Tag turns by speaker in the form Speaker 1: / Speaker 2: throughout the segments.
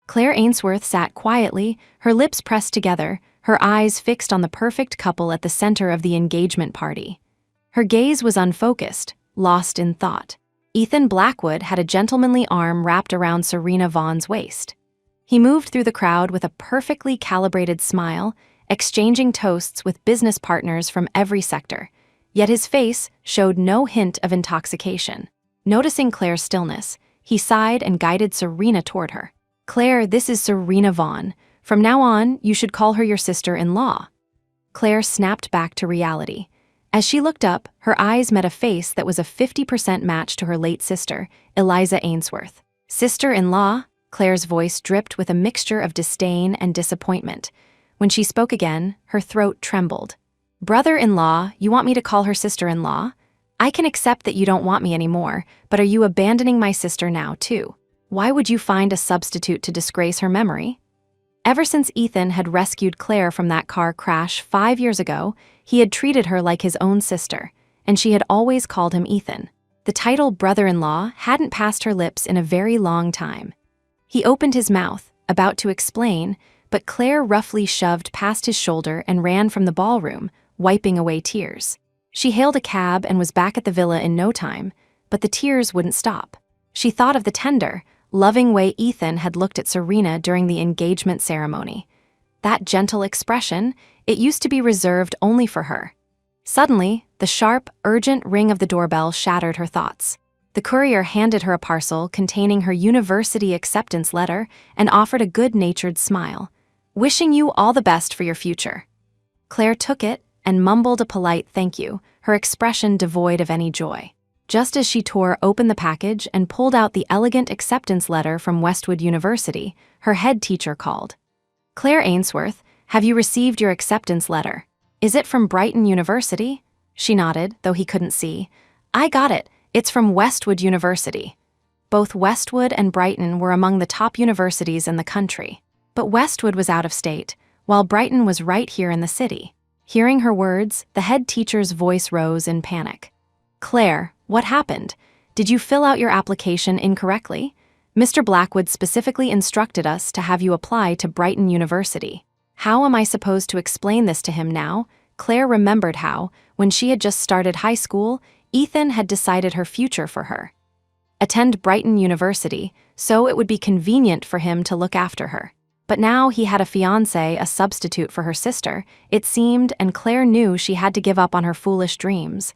Speaker 1: Claire Ainsworth sat quietly, her lips pressed together, her eyes fixed on the perfect couple at the center of the engagement party. Her gaze was unfocused, lost in thought. Ethan Blackwood had a gentlemanly arm wrapped around Serena Vaughn's waist. He moved through the crowd with a perfectly calibrated smile, exchanging toasts with business partners from every sector. Yet his face showed no hint of intoxication. Noticing Claire's stillness, he sighed and guided Serena toward her. "Claire, this is Serena Vaughn. From now on, you should call her your sister-in-law." Claire snapped back to reality. As she looked up, her eyes met a face that was a 50% match to her late sister, Eliza Ainsworth. "Sister-in-law?" Claire's voice dripped with a mixture of disdain and disappointment. When she spoke again, her throat trembled. "Brother-in-law, you want me to call her sister-in-law? I can accept that you don't want me anymore, but are you abandoning my sister now, too? Why would you find a substitute to disgrace her memory?" Ever since Ethan had rescued Claire from that car crash 5 years ago, he had treated her like his own sister, and she had always called him Ethan. The title brother-in-law hadn't passed her lips in a very long time. He opened his mouth, about to explain, but Claire roughly shoved past his shoulder and ran from the ballroom, wiping away tears. She hailed a cab and was back at the villa in no time, but the tears wouldn't stop. She thought of the tender, loving way Ethan had looked at Serena during the engagement ceremony. That gentle expression, it used to be reserved only for her. Suddenly, the sharp, urgent ring of the doorbell shattered her thoughts. The courier handed her a parcel containing her university acceptance letter and offered a good-natured smile. "Wishing you all the best for your future." Claire took it and mumbled a polite thank you, her expression devoid of any joy. Just as she tore open the package and pulled out the elegant acceptance letter from Westwood University, her head teacher called. "Claire Ainsworth, have you received your acceptance letter? Is it from Brighton University?" She nodded, though he couldn't see. "I got it. It's from Westwood University." Both Westwood and Brighton were among the top universities in the country. But Westwood was out of state, while Brighton was right here in the city. Hearing her words, the head teacher's voice rose in panic. "Claire, what happened? Did you fill out your application incorrectly? Mr. Blackwood specifically instructed us to have you apply to Brighton University." How am I supposed to explain this to him now? Claire remembered how, when she had just started high school, Ethan had decided her future for her. Attend Brighton University, so it would be convenient for him to look after her. But now he had a fiancé, a substitute for her sister, it seemed, and Claire knew she had to give up on her foolish dreams.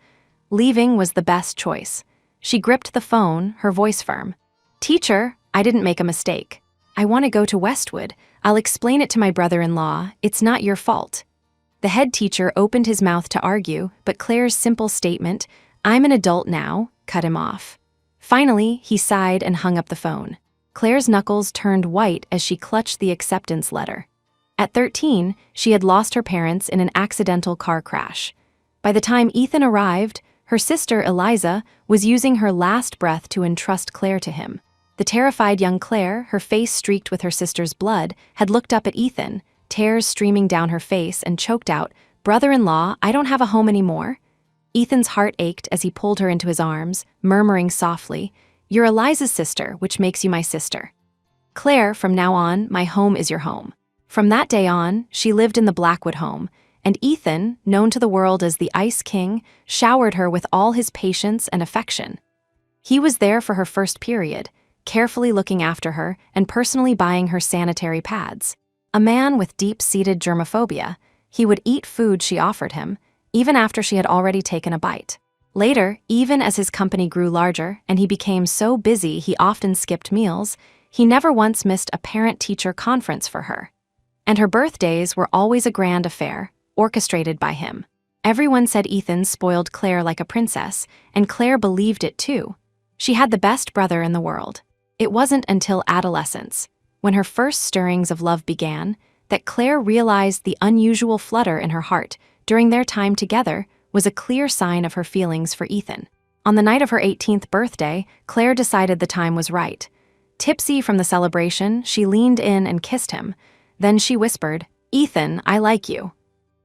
Speaker 1: Leaving was the best choice. She gripped the phone, her voice firm. "Teacher, I didn't make a mistake. I want to go to Westwood. I'll explain it to my brother-in-law. It's not your fault." The head teacher opened his mouth to argue, but Claire's simple statement, "I'm an adult now," cut him off. Finally, he sighed and hung up the phone. Claire's knuckles turned white as she clutched the acceptance letter. At 13, she had lost her parents in an accidental car crash. By the time Ethan arrived, her sister, Eliza, was using her last breath to entrust Claire to him. The terrified young Claire, her face streaked with her sister's blood, had looked up at Ethan, tears streaming down her face, and choked out, "Brother-in-law, I don't have a home anymore." Ethan's heart ached as he pulled her into his arms, murmuring softly, "You're Eliza's sister, which makes you my sister. Claire, from now on, my home is your home." From that day on, she lived in the Blackwood home, and Ethan, known to the world as the Ice King, showered her with all his patience and affection. He was there for her first period, carefully looking after her and personally buying her sanitary pads. A man with deep-seated germophobia, he would eat food she offered him, even after she had already taken a bite. Later, even as his company grew larger and he became so busy he often skipped meals, he never once missed a parent-teacher conference for her. And her birthdays were always a grand affair, orchestrated by him. Everyone said Ethan spoiled Claire like a princess, and Claire believed it too. She had the best brother in the world. It wasn't until adolescence, when her first stirrings of love began, that Claire realized the unusual flutter in her heart during their time together was a clear sign of her feelings for Ethan. On the night of her 18th birthday, Claire decided the time was right. Tipsy from the celebration, she leaned in and kissed him. Then she whispered, "Ethan, I like you."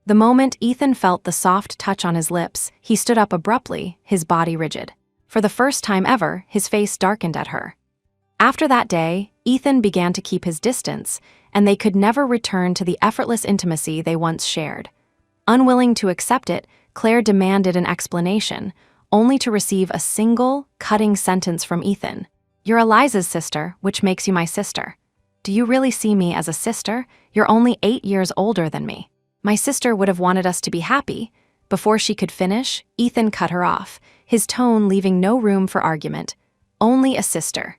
Speaker 1: The moment Ethan felt the soft touch on his lips, he stood up abruptly, his body rigid. For the first time ever, his face darkened at her. After that day, Ethan began to keep his distance, and they could never return to the effortless intimacy they once shared. Unwilling to accept it, Claire demanded an explanation, only to receive a single, cutting sentence from Ethan. "You're Eliza's sister, which makes you my sister. Do you really see me as a sister? You're only 8 years older than me. My sister would have wanted us to be happy." Before she could finish, Ethan cut her off, his tone leaving no room for argument. "Only a sister."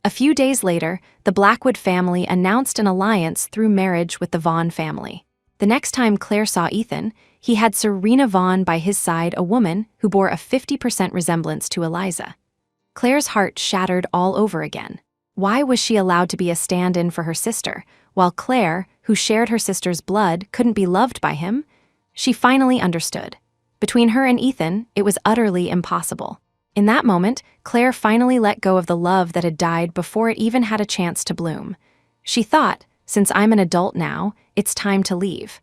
Speaker 1: A few days later, the Blackwood family announced an alliance through marriage with the Vaughn family. The next time Claire saw Ethan, he had Serena Vaughn by his side, a woman who bore a 50% resemblance to Eliza. Claire's heart shattered all over again. Why was she allowed to be a stand-in for her sister, while Claire, who shared her sister's blood, couldn't be loved by him? She finally understood. Between her and Ethan, it was utterly impossible. In that moment, Claire finally let go of the love that had died before it even had a chance to bloom. She thought, since I'm an adult now, it's time to leave.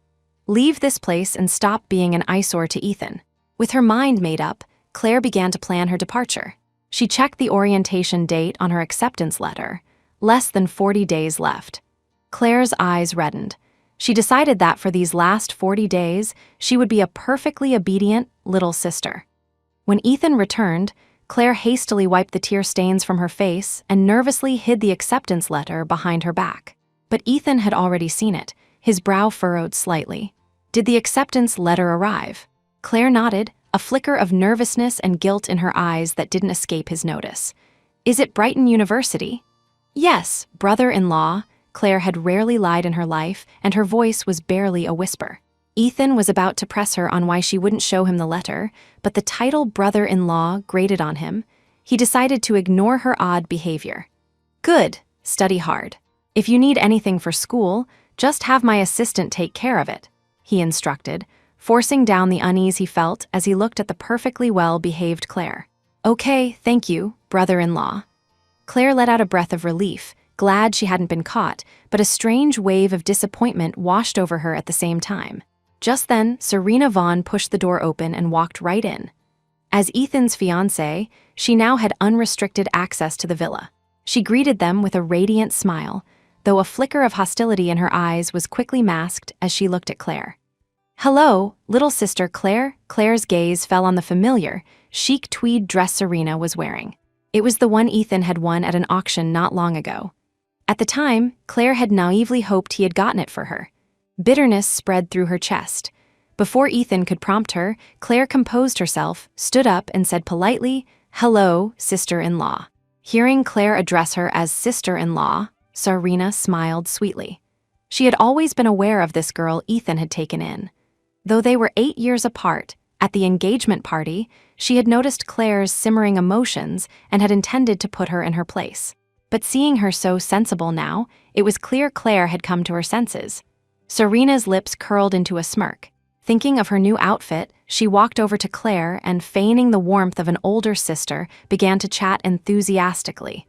Speaker 1: Leave this place and stop being an eyesore to Ethan. With her mind made up, Claire began to plan her departure. She checked the orientation date on her acceptance letter. Less than 40 days left. Claire's eyes reddened. She decided that for these last 40 days, she would be a perfectly obedient little sister. When Ethan returned, Claire hastily wiped the tear stains from her face and nervously hid the acceptance letter behind her back. But Ethan had already seen it, his brow furrowed slightly. Did the acceptance letter arrive? Claire nodded, a flicker of nervousness and guilt in her eyes that didn't escape his notice. "Is it Brighton University?" "Yes, brother-in-law." Claire had rarely lied in her life, and her voice was barely a whisper. Ethan was about to press her on why she wouldn't show him the letter, but the title brother-in-law grated on him. He decided to ignore her odd behavior. "Good, study hard. If you need anything for school, just have my assistant take care of it," he instructed, forcing down the unease he felt as he looked at the perfectly well-behaved Claire. "Okay, thank you, brother-in-law." Claire let out a breath of relief, glad she hadn't been caught, but a strange wave of disappointment washed over her at the same time. Just then, Serena Vaughn pushed the door open and walked right in. As Ethan's fiancée, she now had unrestricted access to the villa. She greeted them with a radiant smile, though a flicker of hostility in her eyes was quickly masked as she looked at Claire. "Hello, little sister Claire." Claire's gaze fell on the familiar, chic tweed dress Serena was wearing. It was the one Ethan had won at an auction not long ago. At the time, Claire had naively hoped he had gotten it for her. Bitterness spread through her chest. Before Ethan could prompt her, Claire composed herself, stood up, and said politely, "Hello, sister-in-law." Hearing Claire address her as sister-in-law, Serena smiled sweetly. She had always been aware of this girl Ethan had taken in. Though they were 8 years apart, at the engagement party, she had noticed Claire's simmering emotions and had intended to put her in her place. But seeing her so sensible now, it was clear Claire had come to her senses. Serena's lips curled into a smirk. Thinking of her new outfit, she walked over to Claire and, feigning the warmth of an older sister, began to chat enthusiastically.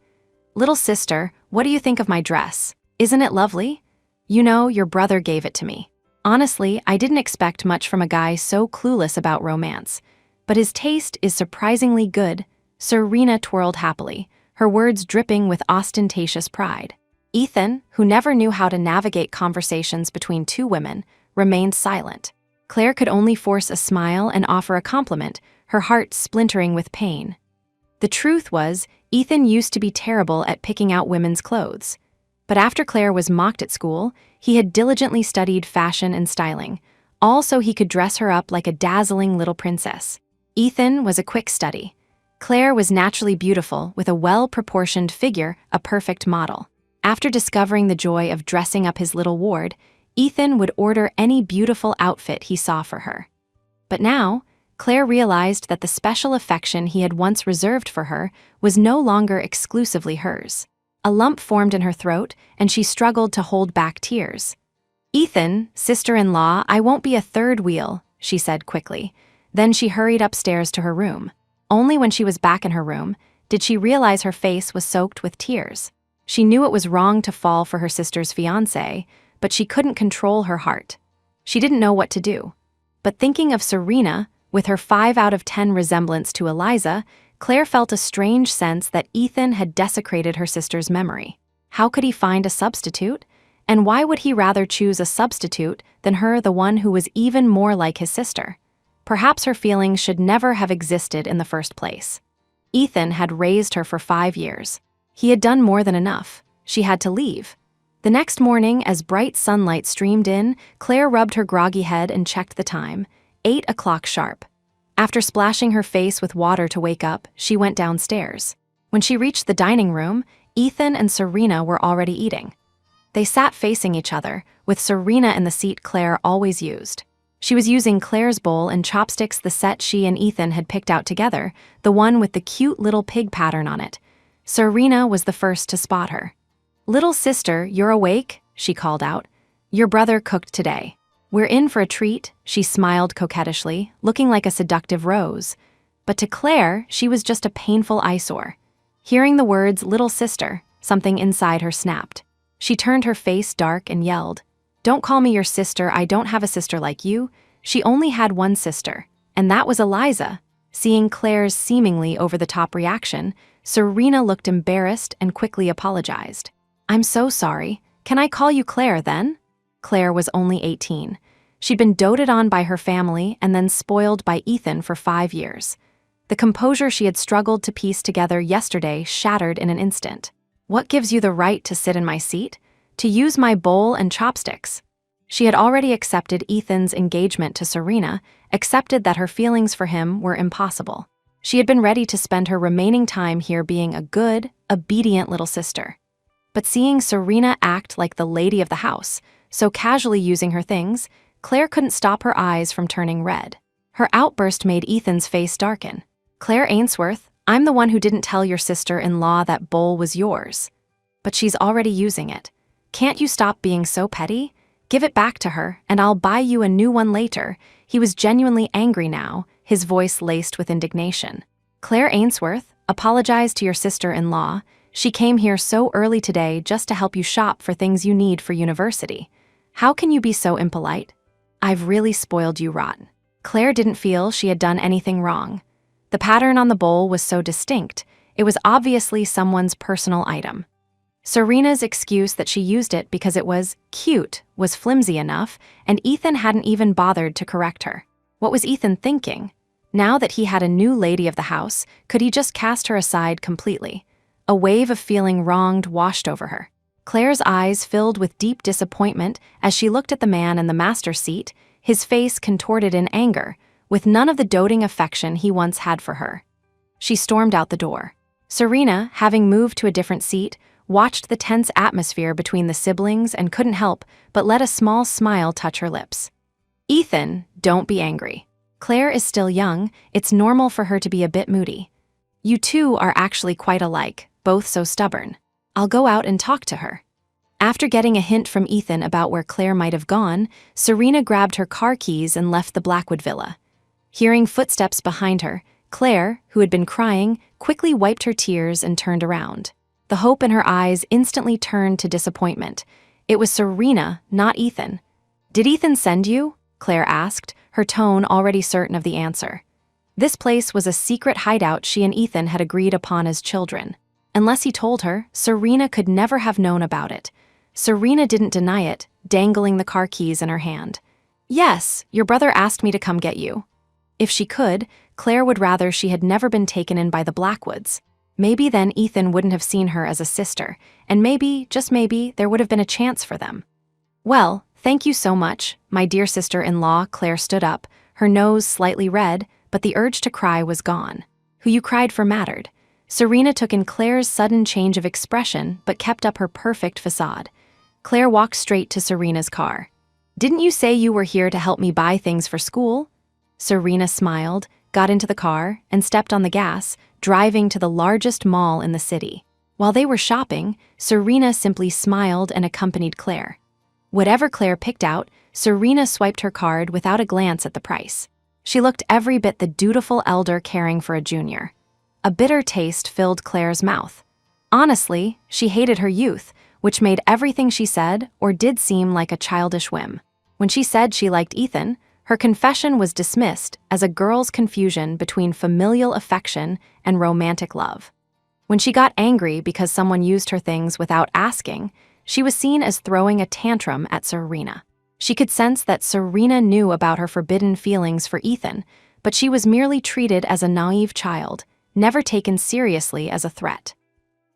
Speaker 1: "Little sister, what do you think of my dress? Isn't it lovely? You know, your brother gave it to me. Honestly, I didn't expect much from a guy so clueless about romance. But his taste is surprisingly good." Serena twirled happily, her words dripping with ostentatious pride. Ethan, who never knew how to navigate conversations between two women, remained silent. Claire could only force a smile and offer a compliment, her heart splintering with pain. The truth was, Ethan used to be terrible at picking out women's clothes. But after Claire was mocked at school, he had diligently studied fashion and styling, all so he could dress her up like a dazzling little princess. Ethan was a quick study. Claire was naturally beautiful, with a well-proportioned figure, a perfect model. After discovering the joy of dressing up his little ward, Ethan would order any beautiful outfit he saw for her. But now, Claire realized that the special affection he had once reserved for her was no longer exclusively hers. A lump formed in her throat, and she struggled to hold back tears. "Ethan, sister-in-law, I won't be a third wheel," she said quickly. Then she hurried upstairs to her room. Only when she was back in her room did she realize her face was soaked with tears. She knew it was wrong to fall for her sister's fiancé, but she couldn't control her heart. She didn't know what to do. But thinking of Serena, with her 5 out of 10 resemblance to Eliza, Claire felt a strange sense that Ethan had desecrated her sister's memory. How could he find a substitute? And why would he rather choose a substitute than her, the one who was even more like his sister? Perhaps her feelings should never have existed in the first place. Ethan had raised her for 5 years. He had done more than enough. She had to leave. The next morning, as bright sunlight streamed in, Claire rubbed her groggy head and checked the time. 8 o'clock sharp. After splashing her face with water to wake up, she went downstairs. When she reached the dining room, Ethan and Serena were already eating. They sat facing each other, with Serena in the seat Claire always used. She was using Claire's bowl and chopsticks, the set she and Ethan had picked out together, the one with the cute little pig pattern on it. Serena was the first to spot her. "Little sister, you're awake?" she called out. "Your brother cooked today. We're in for a treat," she smiled coquettishly, looking like a seductive rose. But to Claire, she was just a painful eyesore. Hearing the words "little sister," something inside her snapped. She turned her face dark and yelled, "Don't call me your sister, I don't have a sister like you." She only had one sister, and that was Eliza. Seeing Claire's seemingly over-the-top reaction, Serena looked embarrassed and quickly apologized. "I'm so sorry. Can I call you Claire then?" Claire was only 18. She'd been doted on by her family and then spoiled by Ethan for 5 years. The composure she had struggled to piece together yesterday shattered in an instant. "What gives you the right to sit in my seat? To use my bowl and chopsticks?" She had already accepted Ethan's engagement to Serena, accepted that her feelings for him were impossible. She had been ready to spend her remaining time here being a good, obedient little sister. But seeing Serena act like the lady of the house, so casually using her things, Claire couldn't stop her eyes from turning red. Her outburst made Ethan's face darken. "Claire Ainsworth, I'm the one who didn't tell your sister-in-law that bowl was yours. But she's already using it. Can't you stop being so petty? Give it back to her, and I'll buy you a new one later." He was genuinely angry now, his voice laced with indignation. "Claire Ainsworth, apologize to your sister-in-law. She came here so early today just to help you shop for things you need for university. How can you be so impolite? I've really spoiled you rotten." Claire didn't feel she had done anything wrong. The pattern on the bowl was so distinct, it was obviously someone's personal item. Serena's excuse that she used it because it was cute was flimsy enough, and Ethan hadn't even bothered to correct her. What was Ethan thinking? Now that he had a new lady of the house, could he just cast her aside completely? A wave of feeling wronged washed over her. Claire's eyes filled with deep disappointment as she looked at the man in the master seat, his face contorted in anger, with none of the doting affection he once had for her. She stormed out the door. Serena, having moved to a different seat, watched the tense atmosphere between the siblings and couldn't help but let a small smile touch her lips. "Ethan, don't be angry. Claire is still young, it's normal for her to be a bit moody. You two are actually quite alike, both so stubborn. I'll go out and talk to her." After getting a hint from Ethan about where Claire might have gone, Serena grabbed her car keys and left the Blackwood villa. Hearing footsteps behind her, Claire, who had been crying, quickly wiped her tears and turned around. The hope in her eyes instantly turned to disappointment. It was Serena, not Ethan. "Did Ethan send you?" Claire asked, her tone already certain of the answer. This place was a secret hideout she and Ethan had agreed upon as children. Unless he told her, Serena could never have known about it. Serena didn't deny it, dangling the car keys in her hand. "Yes, your brother asked me to come get you." If she could, Claire would rather she had never been taken in by the Blackwoods. Maybe then Ethan wouldn't have seen her as a sister, and maybe, just maybe, there would have been a chance for them. "Well, thank you so much, my dear sister-in-law." Claire stood up, her nose slightly red, but the urge to cry was gone. Who you cried for mattered. Serena took in Claire's sudden change of expression but kept up her perfect facade. Claire walked straight to Serena's car. "Didn't you say you were here to help me buy things for school?" Serena smiled, got into the car, and stepped on the gas, driving to the largest mall in the city. While they were shopping, Serena simply smiled and accompanied Claire. Whatever Claire picked out, Serena swiped her card without a glance at the price. She looked every bit the dutiful elder caring for a junior. A bitter taste filled Claire's mouth. Honestly, she hated her youth, which made everything she said or did seem like a childish whim. When she said she liked Ethan, Her confession was dismissed as a girl's confusion between familial affection and romantic love. When she got angry because someone used her things without asking, she was seen as throwing a tantrum at Serena. She could sense that Serena knew about her forbidden feelings for Ethan, but she was merely treated as a naive child, never taken seriously as a threat.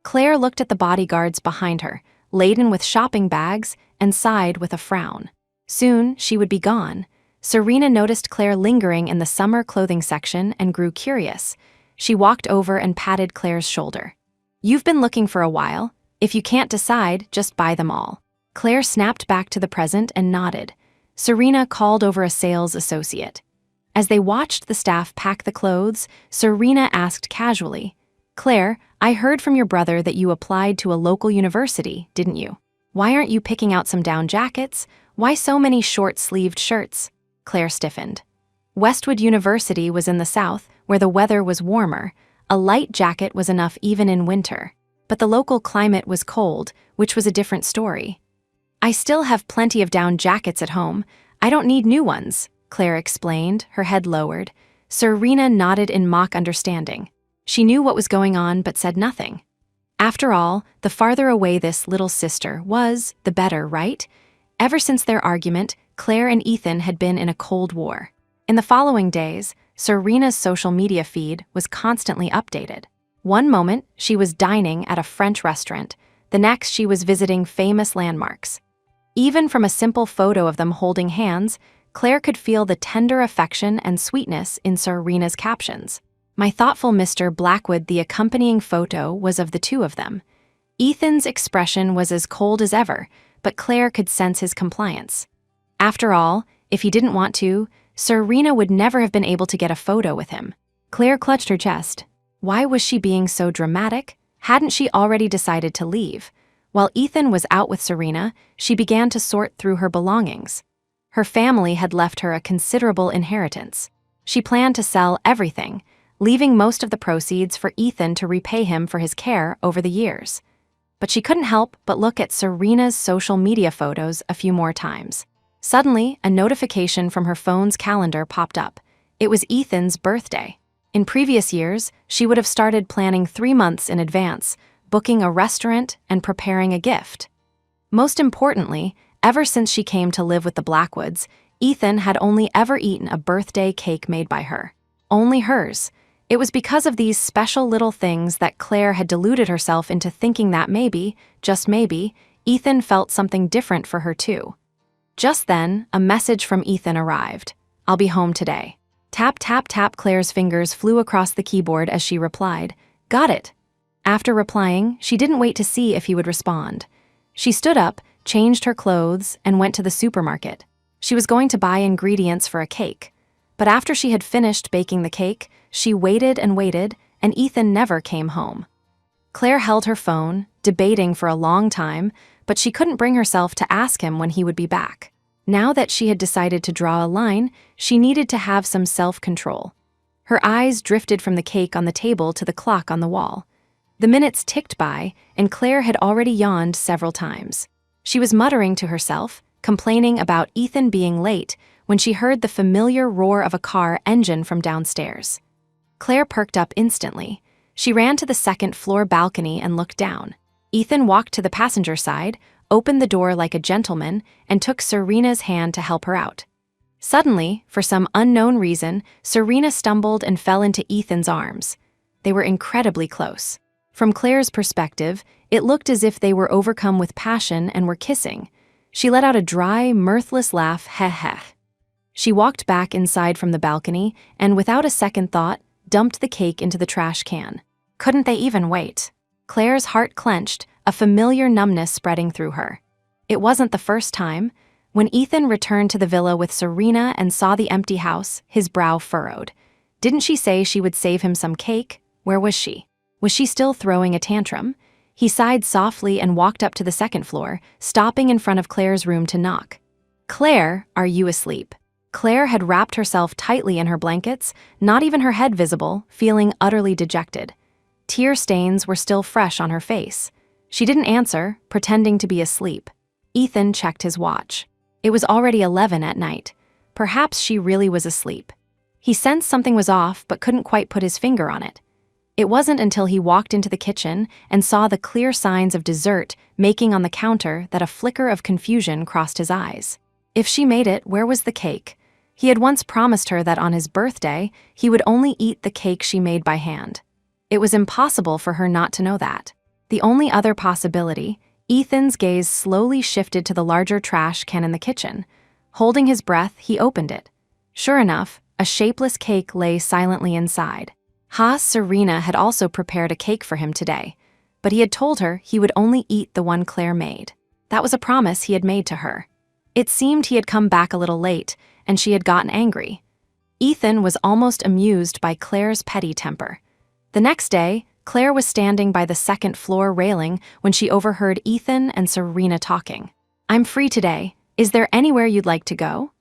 Speaker 1: Claire looked at the bodyguards behind her, laden with shopping bags, and sighed with a frown. Soon, she would be gone. Serena noticed Claire lingering in the summer clothing section and grew curious. She walked over and patted Claire's shoulder. "You've been looking for a while. If you can't decide, just buy them all." Claire snapped back to the present and nodded. Serena called over a sales associate. As they watched the staff pack the clothes, Serena asked casually, "Claire, I heard from your brother that you applied to a local university, didn't you? Why aren't you picking out some down jackets? Why so many short-sleeved shirts?" Claire stiffened. Westwood University was in the south, where the weather was warmer. A light jacket was enough even in winter. But the local climate was cold, which was a different story. "I still have plenty of down jackets at home. I don't need new ones," Claire explained, her head lowered. Serena nodded in mock understanding. She knew what was going on but said nothing. After all, the farther away this little sister was, the better, right? Ever since their argument, Claire and Ethan had been in a cold war. In the following days, Serena's social media feed was constantly updated. One moment, she was dining at a French restaurant. The next, she was visiting famous landmarks. Even from a simple photo of them holding hands, Claire could feel the tender affection and sweetness in Serena's captions. "My thoughtful Mr. Blackwood." The accompanying photo was of the two of them. Ethan's expression was as cold as ever, but Claire could sense his compliance. After all, if he didn't want to, Serena would never have been able to get a photo with him. Claire clutched her chest. Why was she being so dramatic? Hadn't she already decided to leave? While Ethan was out with Serena, she began to sort through her belongings. Her family had left her a considerable inheritance. She planned to sell everything, leaving most of the proceeds for Ethan to repay him for his care over the years. But she couldn't help but look at Serena's social media photos a few more times. Suddenly, a notification from her phone's calendar popped up. It was Ethan's birthday. In previous years, she would have started planning 3 months in advance, booking a restaurant and preparing a gift. Most importantly, ever since she came to live with the Blackwoods, Ethan had only ever eaten a birthday cake made by her. Only hers. It was because of these special little things that Claire had deluded herself into thinking that maybe, just maybe, Ethan felt something different for her too. Just then, a message from Ethan arrived. "I'll be home today." Tap, tap, tap. Claire's fingers flew across the keyboard as she replied, "Got it." After replying, she didn't wait to see if he would respond. She stood up, changed her clothes, and went to the supermarket. She was going to buy ingredients for a cake. But after she had finished baking the cake, she waited, and Ethan never came home. Claire held her phone, debating for a long time, but she couldn't bring herself to ask him when he would be back. Now that she had decided to draw a line, she needed to have some self-control. Her eyes drifted from the cake on the table to the clock on the wall. The minutes ticked by, and Claire had already yawned several times. She was muttering to herself, complaining about Ethan being late, when she heard the familiar roar of a car engine from downstairs. Claire perked up instantly. She ran to the second-floor balcony and looked down. Ethan walked to the passenger side, opened the door like a gentleman, and took Serena's hand to help her out. Suddenly, for some unknown reason, Serena stumbled and fell into Ethan's arms. They were incredibly close. From Claire's perspective, it looked as if they were overcome with passion and were kissing. She let out a dry, mirthless laugh, heh. She walked back inside from the balcony and, without a second thought, dumped the cake into the trash can. Couldn't they even wait? Claire's heart clenched, a familiar numbness spreading through her. It wasn't the first time. When Ethan returned to the villa with Serena and saw the empty house, his brow furrowed. Didn't she say she would save him some cake? Where was she? Was she still throwing a tantrum? He sighed softly and walked up to the second floor, stopping in front of Claire's room to knock. "Claire, are you asleep?" Claire had wrapped herself tightly in her blankets, not even her head visible, feeling utterly dejected. Tear stains were still fresh on her face. She didn't answer, pretending to be asleep. Ethan checked his watch. It was already 11 at night. perhaps she really was asleep. He sensed something was off but couldn't quite put his finger on it. It wasn't until he walked into the kitchen and saw the clear signs of dessert making on the counter that a flicker of confusion crossed his eyes. If she made it, where was the cake? He had once promised her that on his birthday, he would only eat the cake she made by hand. It was impossible for her not to know that. The only other possibility, Ethan's gaze slowly shifted to the larger trash can in the kitchen. Holding his breath, he opened it. Sure enough, a shapeless cake lay silently inside. Serena had also prepared a cake for him today, but he had told her he would only eat the one Claire made. That was a promise he had made to her. It seemed he had come back a little late, and she had gotten angry. Ethan was almost amused by Claire's petty temper. The next day, Claire was standing by the second-floor railing when she overheard Ethan and Serena talking. "I'm free today. Is there anywhere you'd like to go?"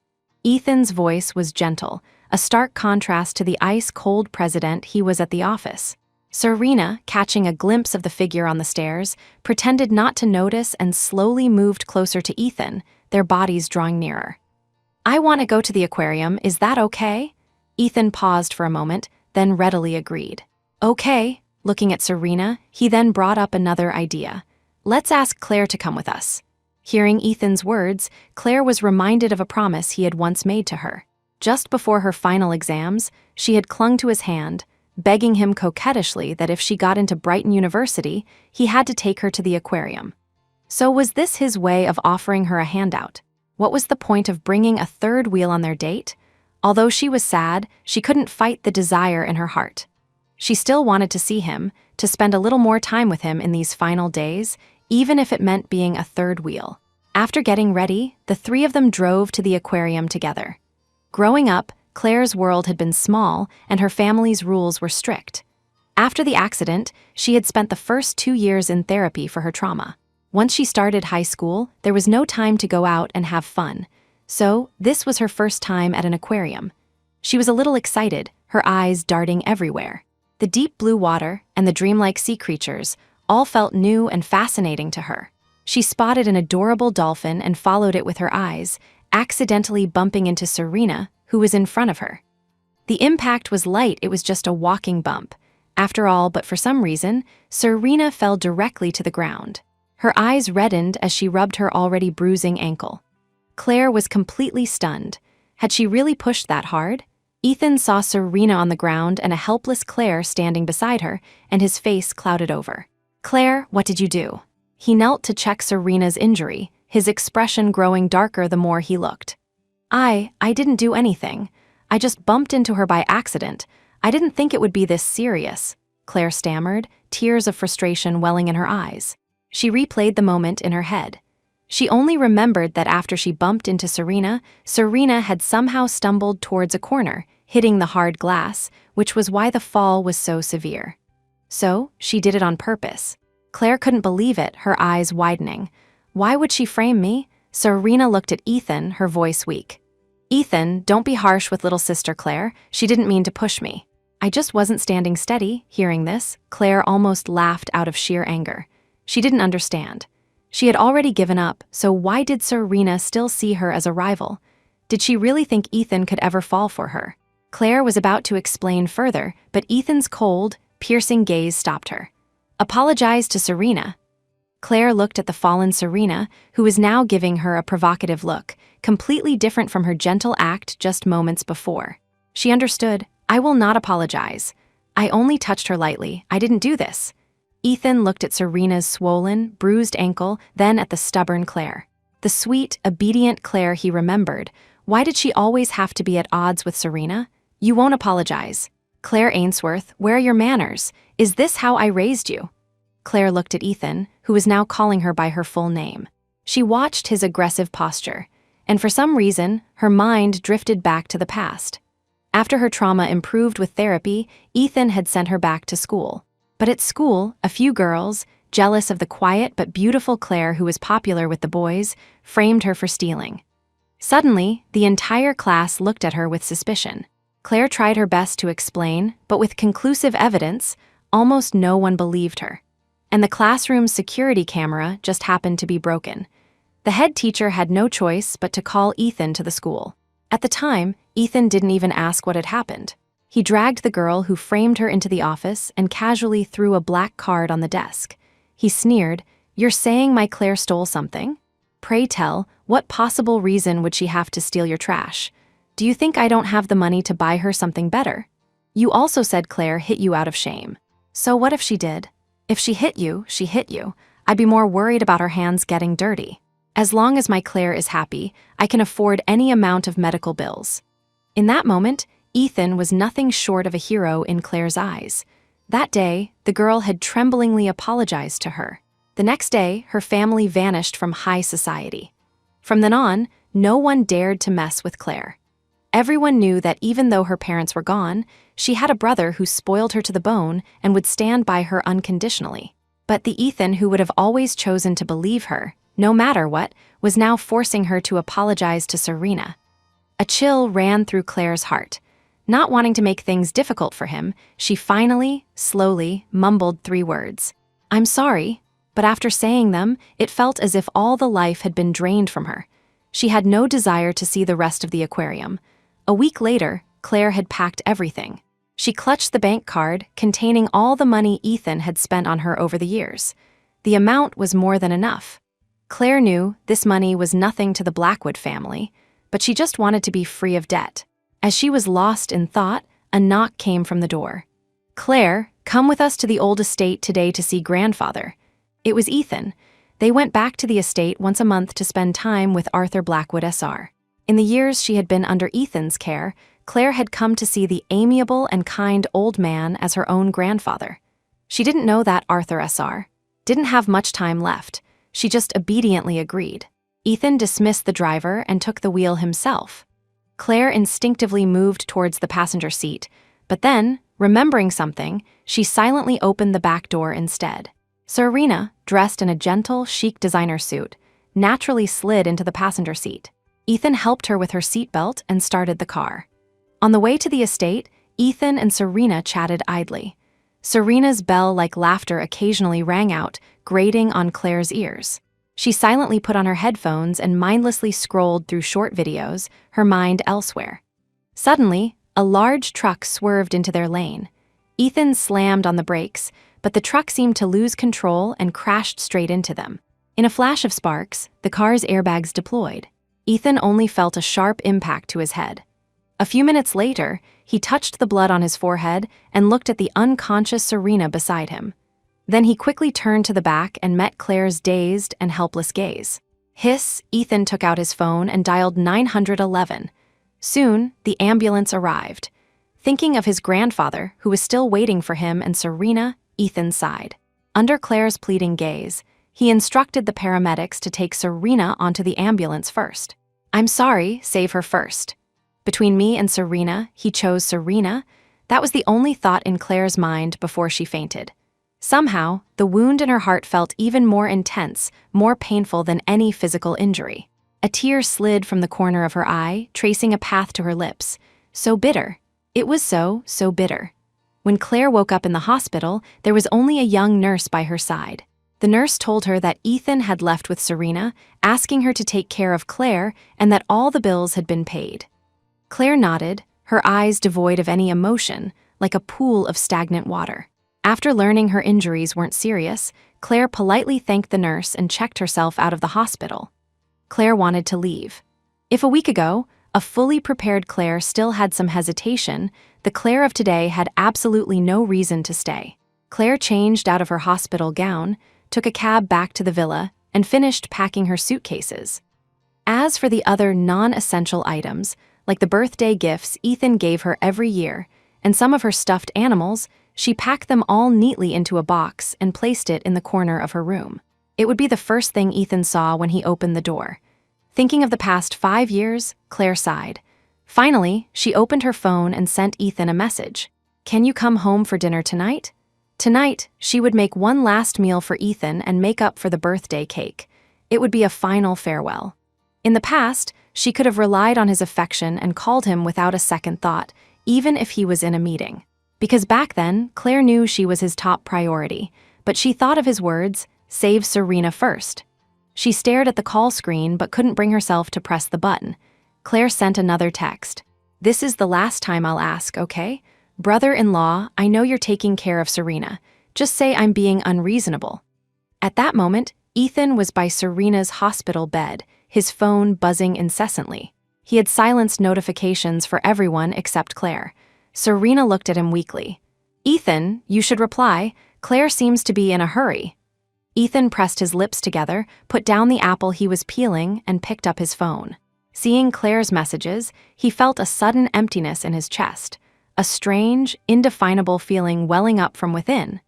Speaker 1: Ethan's voice was gentle, a stark contrast to the ice-cold president he was at the office. Serena, catching a glimpse of the figure on the stairs, pretended not to notice and slowly moved closer to Ethan, their bodies drawing nearer. "I want to go to the aquarium, is that okay?" Ethan paused for a moment, then readily agreed. "Okay." Looking at Serena, he then brought up another idea. "Let's ask Claire to come with us." Hearing Ethan's words, Claire was reminded of a promise he had once made to her. Just before her final exams, she had clung to his hand, begging him coquettishly that if she got into Brighton University, he had to take her to the aquarium. So was this his way of offering her a handout? What was the point of bringing a third wheel on their date? Although she was sad, she couldn't fight the desire in her heart. She still wanted to see him, to spend a little more time with him in these final days, even if it meant being a third wheel. After getting ready, the three of them drove to the aquarium together. Growing up, Claire's world had been small and her family's rules were strict. After the accident, she had spent the first 2 years in therapy for her trauma. Once she started high school, there was no time to go out and have fun. So, this was her first time at an aquarium. She was a little excited, her eyes darting everywhere. The deep blue water and the dreamlike sea creatures all felt new and fascinating to her. She spotted an adorable dolphin and followed it with her eyes, accidentally bumping into Serena, who was in front of her. The impact was light, it was just a walking bump. After all, but for some reason, Serena fell directly to the ground. Her eyes reddened as she rubbed her already bruising ankle. Claire was completely stunned. Had she really pushed that hard? Ethan saw Serena on the ground and a helpless Claire standing beside her, and his face clouded over. "Claire, what did you do?" He knelt to check Serena's injury, his expression growing darker the more he looked. I didn't do anything. I just bumped into her by accident. I didn't think it would be this serious," Claire stammered, tears of frustration welling in her eyes. She replayed the moment in her head. She only remembered that after she bumped into Serena, Serena had somehow stumbled towards a corner, hitting the hard glass, which was why the fall was so severe. So, she did it on purpose. Claire couldn't believe it, her eyes widening. "Why would she frame me?" Serena looked at Ethan, her voice weak. "Ethan, don't be harsh with little sister Claire. She didn't mean to push me." "I just wasn't standing steady." Hearing this, Claire almost laughed out of sheer anger. She didn't understand. She had already given up, so why did Serena still see her as a rival? Did she really think Ethan could ever fall for her? Claire was about to explain further, but Ethan's cold, piercing gaze stopped her. "Apologize to Serena." Claire looked at the fallen Serena, who was now giving her a provocative look, completely different from her gentle act just moments before. She understood. "I will not apologize. I only touched her lightly. I didn't do this." Ethan looked at Serena's swollen, bruised ankle, then at the stubborn Claire. The sweet, obedient Claire he remembered. Why did she always have to be at odds with Serena? "You won't apologize." "Claire Ainsworth, where are your manners? Is this how I raised you?" Claire looked at Ethan, who was now calling her by her full name. She watched his aggressive posture, and for some reason, her mind drifted back to the past. After her trauma improved with therapy, Ethan had sent her back to school. But at school, a few girls, jealous of the quiet but beautiful Claire who was popular with the boys, framed her for stealing. Suddenly, the entire class looked at her with suspicion. Claire tried her best to explain, but with conclusive evidence, almost no one believed her. And the classroom's security camera just happened to be broken. The head teacher had no choice but to call Ethan to the school. At the time, Ethan didn't even ask what had happened. He dragged the girl who framed her into the office and casually threw a black card on the desk. He sneered, "You're saying my Claire stole something? Pray tell, what possible reason would she have to steal your trash? Do you think I don't have the money to buy her something better? You also said Claire hit you out of shame. So what if she did? If she hit you, she hit you. I'd be more worried about her hands getting dirty. As long as my Claire is happy, I can afford any amount of medical bills." In that moment, Ethan was nothing short of a hero in Claire's eyes. That day, the girl had tremblingly apologized to her. The next day, her family vanished from high society. From then on, no one dared to mess with Claire. Everyone knew that even though her parents were gone, she had a brother who spoiled her to the bone and would stand by her unconditionally. But the Ethan who would have always chosen to believe her, no matter what, was now forcing her to apologize to Serena. A chill ran through Claire's heart. Not wanting to make things difficult for him, she finally, slowly, mumbled 3 words. "I'm sorry," but after saying them, it felt as if all the life had been drained from her. She had no desire to see the rest of the aquarium. A week later, Claire had packed everything. She clutched the bank card containing all the money Ethan had spent on her over the years. The amount was more than enough. Claire knew this money was nothing to the Blackwood family, but she just wanted to be free of debt. As she was lost in thought, a knock came from the door. "Claire, come with us to the old estate today to see grandfather." It was Ethan. They went back to the estate once a month to spend time with Arthur Blackwood SR. In the years she had been under Ethan's care, Claire had come to see the amiable and kind old man as her own grandfather. She didn't know that Arthur SR didn't have much time left. She just obediently agreed. Ethan dismissed the driver and took the wheel himself. Claire instinctively moved towards the passenger seat, but then, remembering something, she silently opened the back door instead. Serena, dressed in a gentle, chic designer suit, naturally slid into the passenger seat. Ethan helped her with her seatbelt and started the car. On the way to the estate, Ethan and Serena chatted idly. Serena's bell-like laughter occasionally rang out, grating on Claire's ears. She silently put on her headphones and mindlessly scrolled through short videos, her mind elsewhere. Suddenly, a large truck swerved into their lane. Ethan slammed on the brakes, but the truck seemed to lose control and crashed straight into them. In a flash of sparks, the car's airbags deployed. Ethan only felt a sharp impact to his head. A few minutes later, he touched the blood on his forehead and looked at the unconscious Serena beside him. Then he quickly turned to the back and met Claire's dazed and helpless gaze. Hiss, Ethan took out his phone and dialed 911. Soon, the ambulance arrived. Thinking of his grandfather, who was still waiting for him, and Serena, Ethan sighed. Under Claire's pleading gaze, he instructed the paramedics to take Serena onto the ambulance first. "I'm sorry, save her first." Between me and Serena, he chose Serena. That was the only thought in Claire's mind before she fainted. Somehow, the wound in her heart felt even more intense, more painful than any physical injury. A tear slid from the corner of her eye, tracing a path to her lips. So bitter. It was so bitter. When Claire woke up in the hospital, there was only a young nurse by her side. The nurse told her that Ethan had left with Serena, asking her to take care of Claire and that all the bills had been paid. Claire nodded, her eyes devoid of any emotion, like a pool of stagnant water. After learning her injuries weren't serious, Claire politely thanked the nurse and checked herself out of the hospital. Claire wanted to leave. If a week ago, a fully prepared Claire still had some hesitation, the Claire of today had absolutely no reason to stay. Claire changed out of her hospital gown, took a cab back to the villa, and finished packing her suitcases. As for the other non-essential items, like the birthday gifts Ethan gave her every year, and some of her stuffed animals, she packed them all neatly into a box and placed it in the corner of her room. It would be the first thing Ethan saw when he opened the door. Thinking of the past 5 years, Claire sighed. Finally, she opened her phone and sent Ethan a message. "Can you come home for dinner tonight?" Tonight, she would make one last meal for Ethan and make up for the birthday cake. It would be a final farewell. In the past, she could have relied on his affection and called him without a second thought, even if he was in a meeting. Because back then, Claire knew she was his top priority, but she thought of his words, "Save Serena first." She stared at the call screen but couldn't bring herself to press the button. Claire sent another text. This is the last time I'll ask, okay? Brother-in-law, I know you're taking care of Serena. Just say I'm being unreasonable. At that moment, Ethan was by Serena's hospital bed, his phone buzzing incessantly. He had silenced notifications for everyone except Claire. Serena looked at him weakly. Ethan, you should reply. Claire seems to be in a hurry. Ethan pressed his lips together, put down the apple he was peeling, and picked up his phone. Seeing Claire's messages, he felt a sudden emptiness in his chest, a strange, indefinable feeling welling up from within.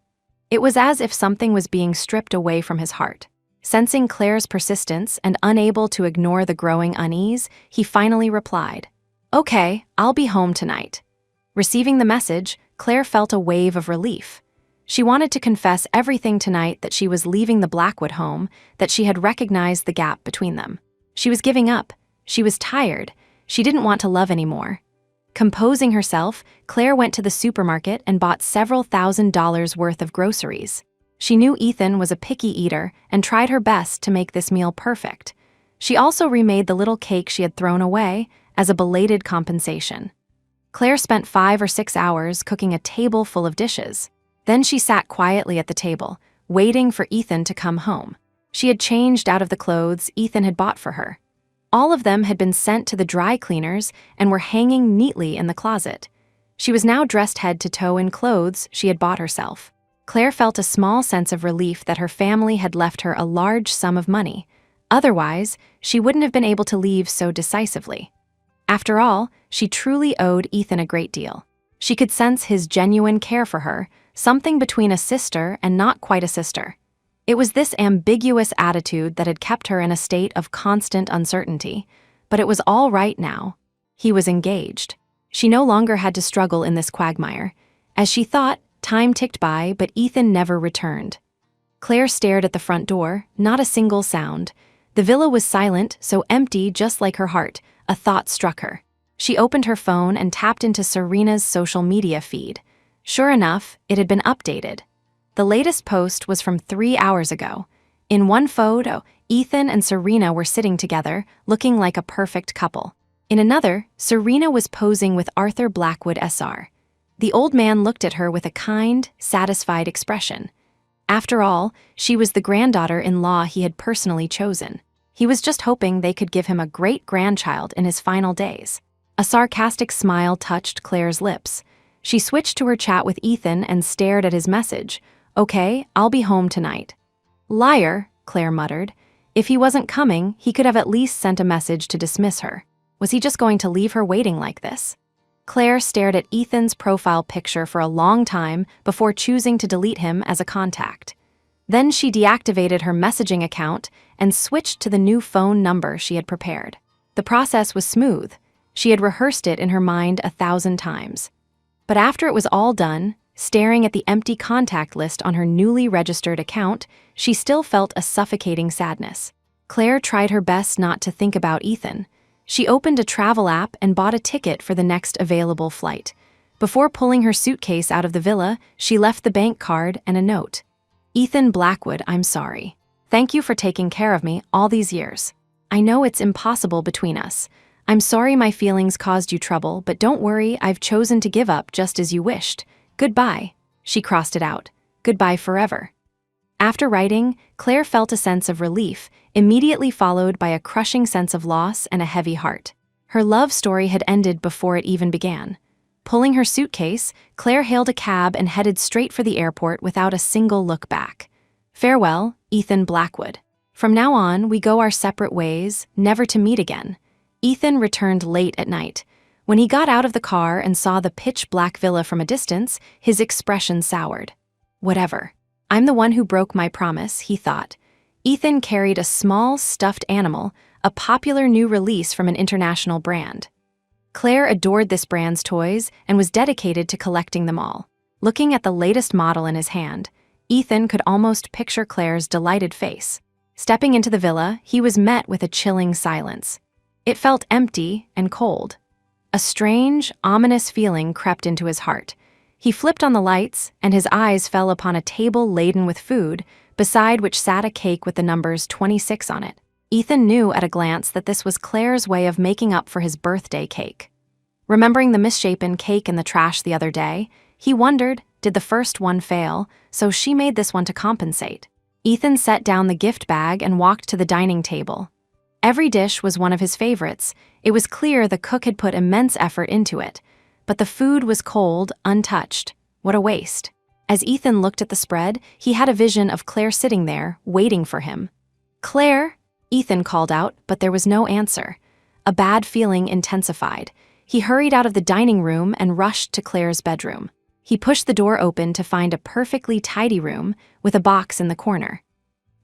Speaker 1: It was as if something was being stripped away from his heart. Sensing Claire's persistence and unable to ignore the growing unease, he finally replied, Okay, I'll be home tonight. Receiving the message, Claire felt a wave of relief. She wanted to confess everything tonight, that she was leaving the Blackwood home, that she had recognized the gap between them. She was giving up. She was tired. She didn't want to love anymore. Composing herself, Claire went to the supermarket and bought several $1,000s worth of groceries. She knew Ethan was a picky eater and tried her best to make this meal perfect. She also remade the little cake she had thrown away as a belated compensation. Claire spent 5 or 6 hours cooking a table full of dishes. Then she sat quietly at the table, waiting for Ethan to come home. She had changed out of the clothes Ethan had bought for her. All of them had been sent to the dry cleaners and were hanging neatly in the closet. She was now dressed head to toe in clothes she had bought herself. Claire felt a small sense of relief that her family had left her a large sum of money. Otherwise, she wouldn't have been able to leave so decisively. After all, she truly owed Ethan a great deal. She could sense his genuine care for her, something between a sister and not quite a sister. It was this ambiguous attitude that had kept her in a state of constant uncertainty, but it was all right now. He was engaged. She no longer had to struggle in this quagmire. As she thought, time ticked by, but Ethan never returned. Claire stared at the front door, not a single sound. The villa was silent, so empty just like her heart. A thought struck her. She opened her phone and tapped into Serena's social media feed. Sure enough, it had been updated. The latest post was from 3 hours ago. In one photo, Ethan and Serena were sitting together, looking like a perfect couple. In another, Serena was posing with Arthur Blackwood SR. The old man looked at her with a kind, satisfied expression. After all, she was the granddaughter-in-law he had personally chosen. He was just hoping they could give him a great-grandchild in his final days. A sarcastic smile touched Claire's lips. She switched to her chat with Ethan and stared at his message. Okay, I'll be home tonight. Liar, Claire muttered. If he wasn't coming, he could have at least sent a message to dismiss her. Was he just going to leave her waiting like this? Claire stared at Ethan's profile picture for a long time before choosing to delete him as a contact. Then she deactivated her messaging account and switched to the new phone number she had prepared. The process was smooth. She had rehearsed it in her mind 1,000 times. But after it was all done, staring at the empty contact list on her newly registered account, she still felt a suffocating sadness. Claire tried her best not to think about Ethan. She opened a travel app and bought a ticket for the next available flight. Before pulling her suitcase out of the villa, she left the bank card and a note. Ethan Blackwood, I'm sorry. Thank you for taking care of me all these years. I know it's impossible between us. I'm sorry my feelings caused you trouble, but don't worry, I've chosen to give up just as you wished. Goodbye. She crossed it out. Goodbye forever. After writing, Claire felt a sense of relief, immediately followed by a crushing sense of loss and a heavy heart. Her love story had ended before it even began. Pulling her suitcase, Claire hailed a cab and headed straight for the airport without a single look back. Farewell, Ethan Blackwood. From now on, we go our separate ways, never to meet again. Ethan returned late at night. When he got out of the car and saw the pitch-black villa from a distance, his expression soured. Whatever. I'm the one who broke my promise, he thought. Ethan carried a small, stuffed animal, a popular new release from an international brand. Claire adored this brand's toys and was dedicated to collecting them all. Looking at the latest model in his hand, Ethan could almost picture Claire's delighted face. Stepping into the villa, he was met with a chilling silence. It felt empty and cold. A strange, ominous feeling crept into his heart. He flipped on the lights, and his eyes fell upon a table laden with food, beside which sat a cake with the numbers 26 on it. Ethan knew at a glance that this was Claire's way of making up for his birthday cake. Remembering the misshapen cake in the trash the other day, he wondered, did the first one fail, so she made this one to compensate. Ethan set down the gift bag and walked to the dining table. Every dish was one of his favorites. It was clear the cook had put immense effort into it, but the food was cold, untouched. What a waste. As Ethan looked at the spread, he had a vision of Claire sitting there, waiting for him. "Claire?" Ethan called out, but there was no answer. A bad feeling intensified. He hurried out of the dining room and rushed to Claire's bedroom. He pushed the door open to find a perfectly tidy room with a box in the corner.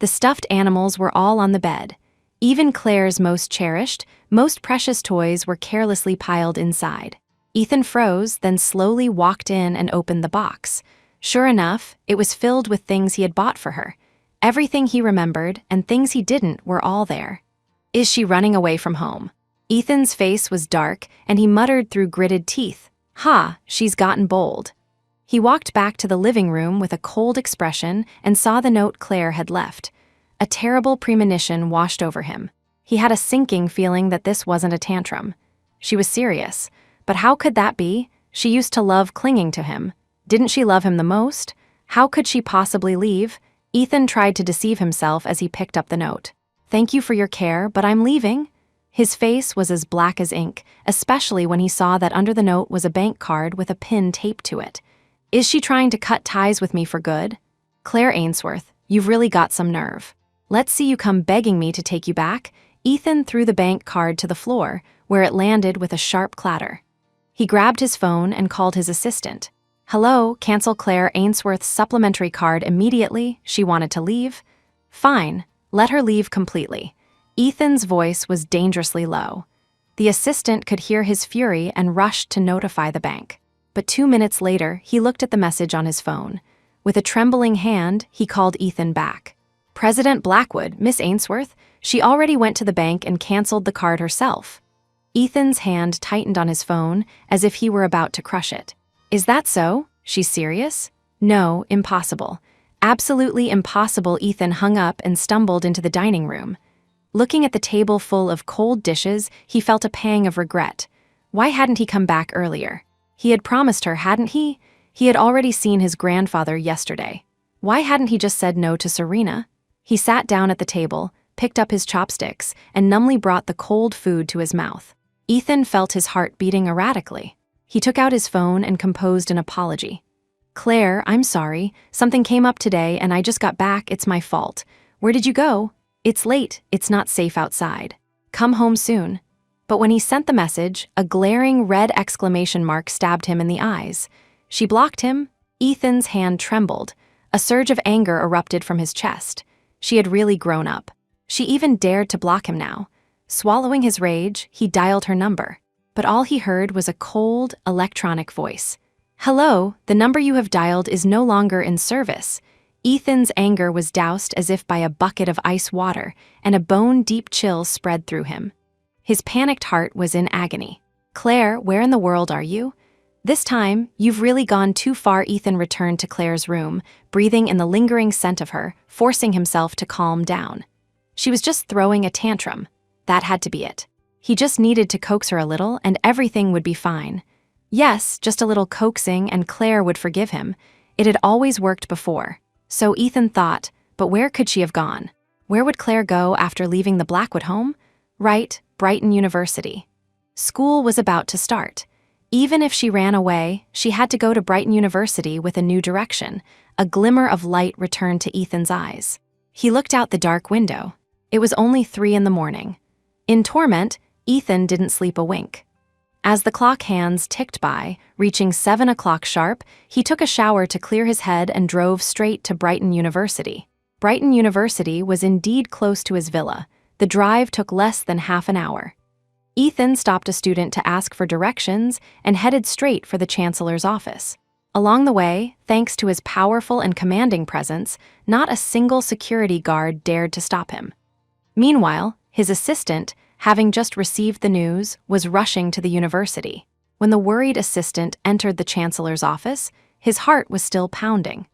Speaker 1: The stuffed animals were all on the bed. Even Claire's most cherished, most precious toys were carelessly piled inside. Ethan froze, then slowly walked in and opened the box. Sure enough, it was filled with things he had bought for her. Everything he remembered and things he didn't were all there. Is she running away from home? Ethan's face was dark, and he muttered through gritted teeth, "Ha, she's gotten bold." He walked back to the living room with a cold expression and saw the note Claire had left. A terrible premonition washed over him. He had a sinking feeling that this wasn't a tantrum. She was serious. But how could that be? She used to love clinging to him. Didn't she love him the most? How could she possibly leave? Ethan tried to deceive himself as he picked up the note. "Thank you for your care, but I'm leaving." His face was as black as ink, especially when he saw that under the note was a bank card with a pin taped to it. Is she trying to cut ties with me for good? Claire Ainsworth, you've really got some nerve. Let's see you come begging me to take you back. Ethan threw the bank card to the floor, where it landed with a sharp clatter. He grabbed his phone and called his assistant. "Hello, cancel Claire Ainsworth's supplementary card immediately. She wanted to leave." "Fine, let her leave completely." Ethan's voice was dangerously low. The assistant could hear his fury and rushed to notify the bank. But 2 minutes later, he looked at the message on his phone. With a trembling hand, he called Ethan back. "President Blackwood, Miss Ainsworth, she already went to the bank and canceled the card herself." Ethan's hand tightened on his phone as if he were about to crush it. "Is that so? She's serious?" "No, impossible. Absolutely impossible." Ethan hung up and stumbled into the dining room. Looking at the table full of cold dishes, he felt a pang of regret. Why hadn't he come back earlier? He had promised her, hadn't he? He had already seen his grandfather yesterday. Why hadn't he just said no to Serena? He sat down at the table, picked up his chopsticks, and numbly brought the cold food to his mouth. Ethan felt his heart beating erratically. He took out his phone and composed an apology. "Claire, I'm sorry. Something came up today and I just got back. It's my fault. Where did you go? It's late. It's not safe outside. Come home soon." But when he sent the message, a glaring red exclamation mark stabbed him in the eyes. She blocked him. Ethan's hand trembled. A surge of anger erupted from his chest. She had really grown up. She even dared to block him now. Swallowing his rage, he dialed her number. But all he heard was a cold, electronic voice. "Hello, the number you have dialed is no longer in service." Ethan's anger was doused as if by a bucket of ice water, and a bone-deep chill spread through him. His panicked heart was in agony. "Claire, where in the world are you?" "This time, you've really gone too far." Ethan returned to Claire's room, breathing in the lingering scent of her, forcing himself to calm down. She was just throwing a tantrum. That had to be it. He just needed to coax her a little, and everything would be fine. Yes, just a little coaxing, and Claire would forgive him. It had always worked before. So Ethan thought, but where could she have gone? Where would Claire go after leaving the Blackwood home? Right, Brighton University. School was about to start. Even if she ran away, she had to go to Brighton University with a new direction. A glimmer of light returned to Ethan's eyes. He looked out the dark window. It was only 3 in the morning. In torment, Ethan didn't sleep a wink. As the clock hands ticked by, reaching 7 o'clock sharp, he took a shower to clear his head and drove straight to Brighton University. Brighton University was indeed close to his villa. The drive took less than half an hour. Ethan stopped a student to ask for directions and headed straight for the chancellor's office. Along the way, thanks to his powerful and commanding presence, not a single security guard dared to stop him. Meanwhile, his assistant, having just received the news, was rushing to the university. When the worried assistant entered the chancellor's office, his heart was still pounding.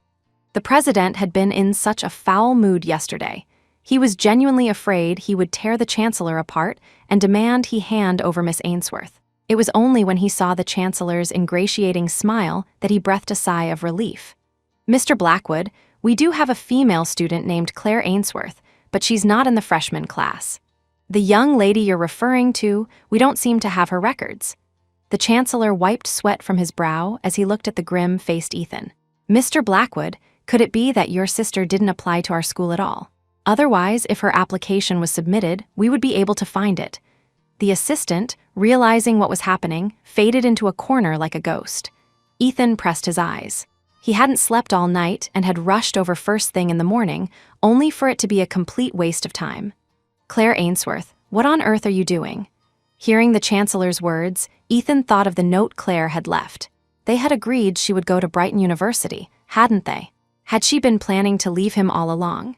Speaker 1: The president had been in such a foul mood yesterday. He was genuinely afraid he would tear the Chancellor apart and demand he hand over Miss Ainsworth. It was only when he saw the Chancellor's ingratiating smile that he breathed a sigh of relief. "Mr. Blackwood, we do have a female student named Claire Ainsworth, but she's not in the freshman class. The young lady you're referring to, we don't seem to have her records." The Chancellor wiped sweat from his brow as he looked at the grim-faced Ethan. "Mr. Blackwood, could it be that your sister didn't apply to our school at all? Otherwise, if her application was submitted, we would be able to find it." The assistant, realizing what was happening, faded into a corner like a ghost. Ethan pressed his eyes. He hadn't slept all night and had rushed over first thing in the morning, only for it to be a complete waste of time. "Claire Ainsworth, what on earth are you doing?" Hearing the Chancellor's words, Ethan thought of the note Claire had left. They had agreed she would go to Brighton University, hadn't they? Had she been planning to leave him all along?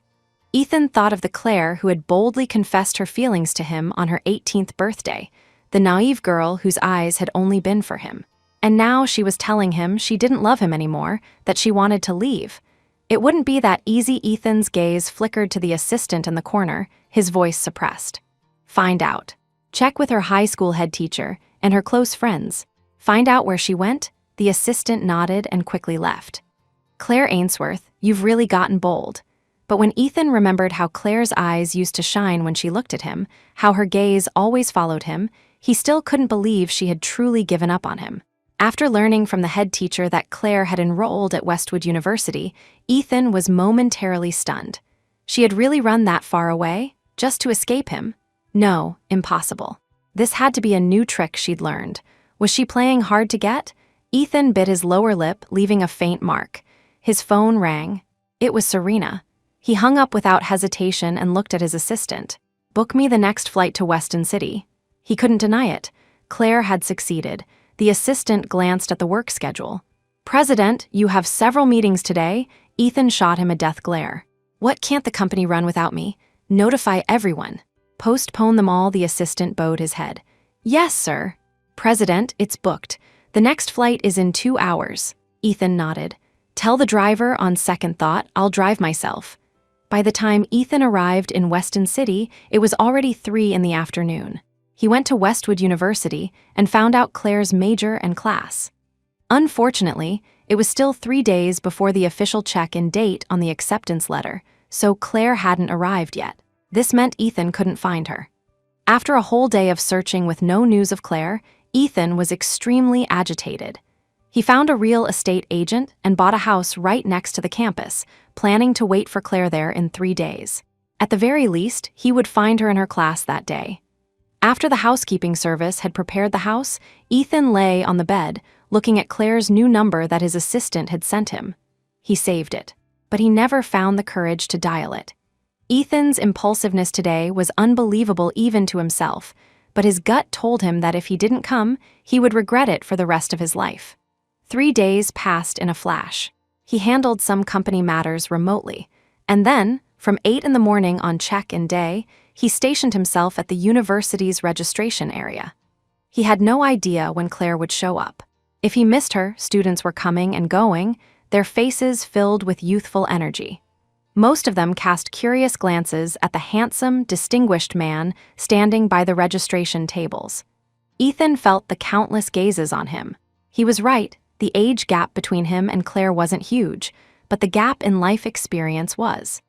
Speaker 1: Ethan thought of the Claire who had boldly confessed her feelings to him on her 18th birthday, the naive girl whose eyes had only been for him. And now she was telling him she didn't love him anymore, that she wanted to leave. It wouldn't be that easy. Ethan's gaze flickered to the assistant in the corner, his voice suppressed. "Find out. Check with her high school head teacher and her close friends. Find out where she went." The assistant nodded and quickly left. "Claire Ainsworth, you've really gotten bold." But when Ethan remembered how Claire's eyes used to shine when she looked at him, how her gaze always followed him, he still couldn't believe she had truly given up on him. After learning from the head teacher that Claire had enrolled at Westwood University, Ethan was momentarily stunned. She had really run that far away, just to escape him? No, impossible. This had to be a new trick she'd learned. Was she playing hard to get? Ethan bit his lower lip, leaving a faint mark. His phone rang. It was Serena. He hung up without hesitation and looked at his assistant. "Book me the next flight to Weston City." He couldn't deny it. Claire had succeeded. The assistant glanced at the work schedule. "President, you have several meetings today." Ethan shot him a death glare. "What can't the company run without me? Notify everyone." "Postpone them all," the assistant bowed his head. "Yes, sir." "President, it's booked. The next flight is in 2 hours." Ethan nodded. "Tell the driver on second thought I'll drive myself." By the time Ethan arrived in Weston City, it was already 3 in the afternoon. He went to Westwood University and found out Claire's major and class. Unfortunately, it was still 3 days before the official check-in date on the acceptance letter, so Claire hadn't arrived yet. This meant Ethan couldn't find her. After a whole day of searching with no news of Claire, Ethan was extremely agitated. He found a real estate agent and bought a house right next to the campus, planning to wait for Claire there in 3 days. At the very least, he would find her in her class that day. After the housekeeping service had prepared the house, Ethan lay on the bed, looking at Claire's new number that his assistant had sent him. He saved it, but he never found the courage to dial it. Ethan's impulsiveness today was unbelievable even to himself, but his gut told him that if he didn't come, he would regret it for the rest of his life. 3 days passed in a flash. He handled some company matters remotely, and then, from 8 in the morning on check-in day, he stationed himself at the university's registration area. He had no idea when Claire would show up. If he missed her, students were coming and going, their faces filled with youthful energy. Most of them cast curious glances at the handsome, distinguished man standing by the registration tables. Ethan felt the countless gazes on him. He was right. The age gap between him and Claire wasn't huge, but the gap in life experience was.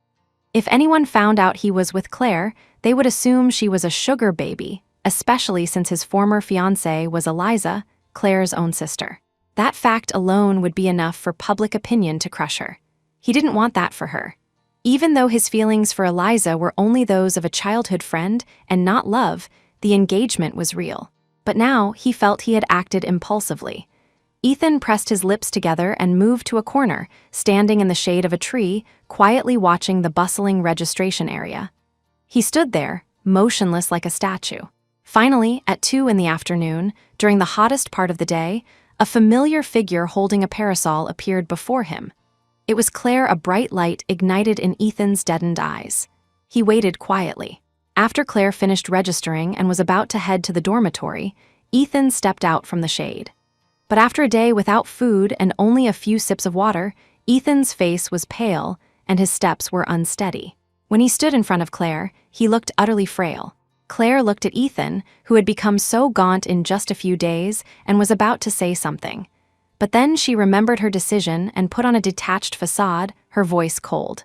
Speaker 1: If anyone found out he was with Claire, they would assume she was a sugar baby, especially since his former fiancée was Eliza, Claire's own sister. That fact alone would be enough for public opinion to crush her. He didn't want that for her. Even though his feelings for Eliza were only those of a childhood friend and not love, the engagement was real. But now he felt he had acted impulsively. Ethan pressed his lips together and moved to a corner, standing in the shade of a tree, quietly watching the bustling registration area. He stood there, motionless like a statue. Finally, at 2 in the afternoon, during the hottest part of the day, a familiar figure holding a parasol appeared before him. It was Claire. A bright light ignited in Ethan's deadened eyes. He waited quietly. After Claire finished registering and was about to head to the dormitory, Ethan stepped out from the shade. But after a day without food and only a few sips of water, Ethan's face was pale and his steps were unsteady. When he stood in front of Claire, he looked utterly frail. Claire looked at Ethan, who had become so gaunt in just a few days, and was about to say something. But then she remembered her decision and put on a detached facade, her voice cold.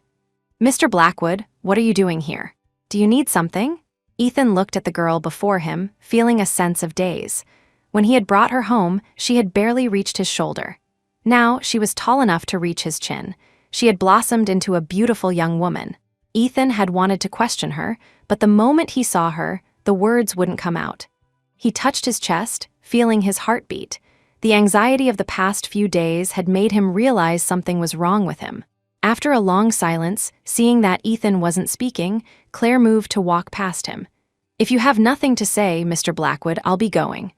Speaker 1: "Mr. Blackwood, what are you doing here? Do you need something?" Ethan looked at the girl before him, feeling a sense of daze. When he had brought her home, she had barely reached his shoulder. Now she was tall enough to reach his chin. She had blossomed into a beautiful young woman. Ethan had wanted to question her, but the moment he saw her, the words wouldn't come out. He touched his chest, feeling his heartbeat. The anxiety of the past few days had made him realize something was wrong with him. After a long silence, seeing that Ethan wasn't speaking, Claire moved to walk past him. "If you have nothing to say, Mr. Blackwood, I'll be going."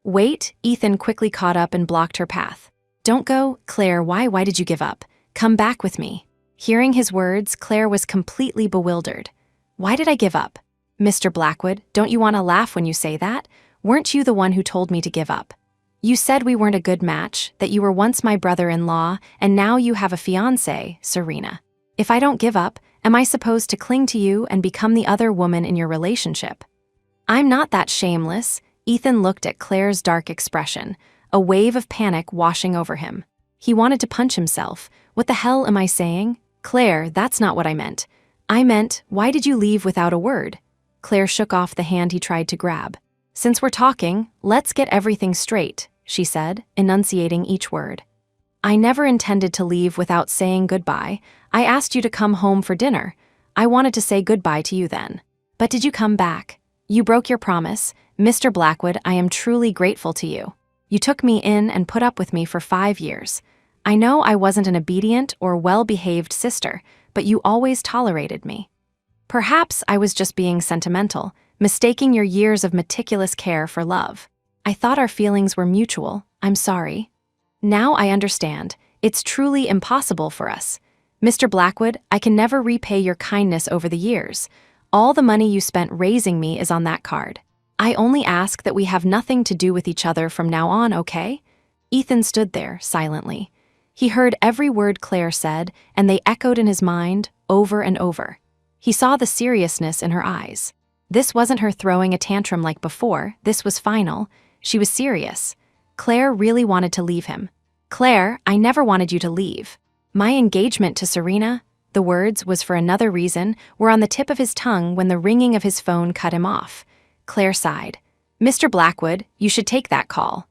Speaker 1: "Wait," Ethan quickly caught up and blocked her path. "Don't go, Claire, why did you give up? Come back with me." Hearing his words, Claire was completely bewildered. "Why did I give up?" "Mr. Blackwood, don't you want to laugh when you say that? Weren't you the one who told me to give up? You said we weren't a good match, that you were once my brother-in-law, and now you have a fiancé, Serena. If I don't give up, am I supposed to cling to you and become the other woman in your relationship?" "I'm not that shameless." Ethan looked at Claire's dark expression, a wave of panic washing over him. He wanted to punch himself. "What the hell am I saying? Claire, that's not what I meant. I meant, why did you leave without a word?" Claire shook off the hand he tried to grab. "Since we're talking, let's get everything straight," she said, enunciating each word. "I never intended to leave without saying goodbye. I asked you to come home for dinner. I wanted to say goodbye to you then. But did you come back? You broke your promise. Mr. Blackwood, I am truly grateful to you. You took me in and put up with me for 5 years. I know I wasn't an obedient or well-behaved sister, but you always tolerated me. Perhaps I was just being sentimental, mistaking your years of meticulous care for love. I thought our feelings were mutual. I'm sorry. Now I understand. It's truly impossible for us. Mr. Blackwood, I can never repay your kindness over the years. All the money you spent raising me is on that card. I only ask that we have nothing to do with each other from now on, okay?" Ethan stood there, silently. He heard every word Claire said, and they echoed in his mind, over and over. He saw the seriousness in her eyes. This wasn't her throwing a tantrum like before, this was final. She was serious. Claire really wanted to leave him. "Claire, I never wanted you to leave. My engagement to Serena," the words was for another reason, were on the tip of his tongue when the ringing of his phone cut him off. Claire sighed. "Mr. Blackwood, you should take that call."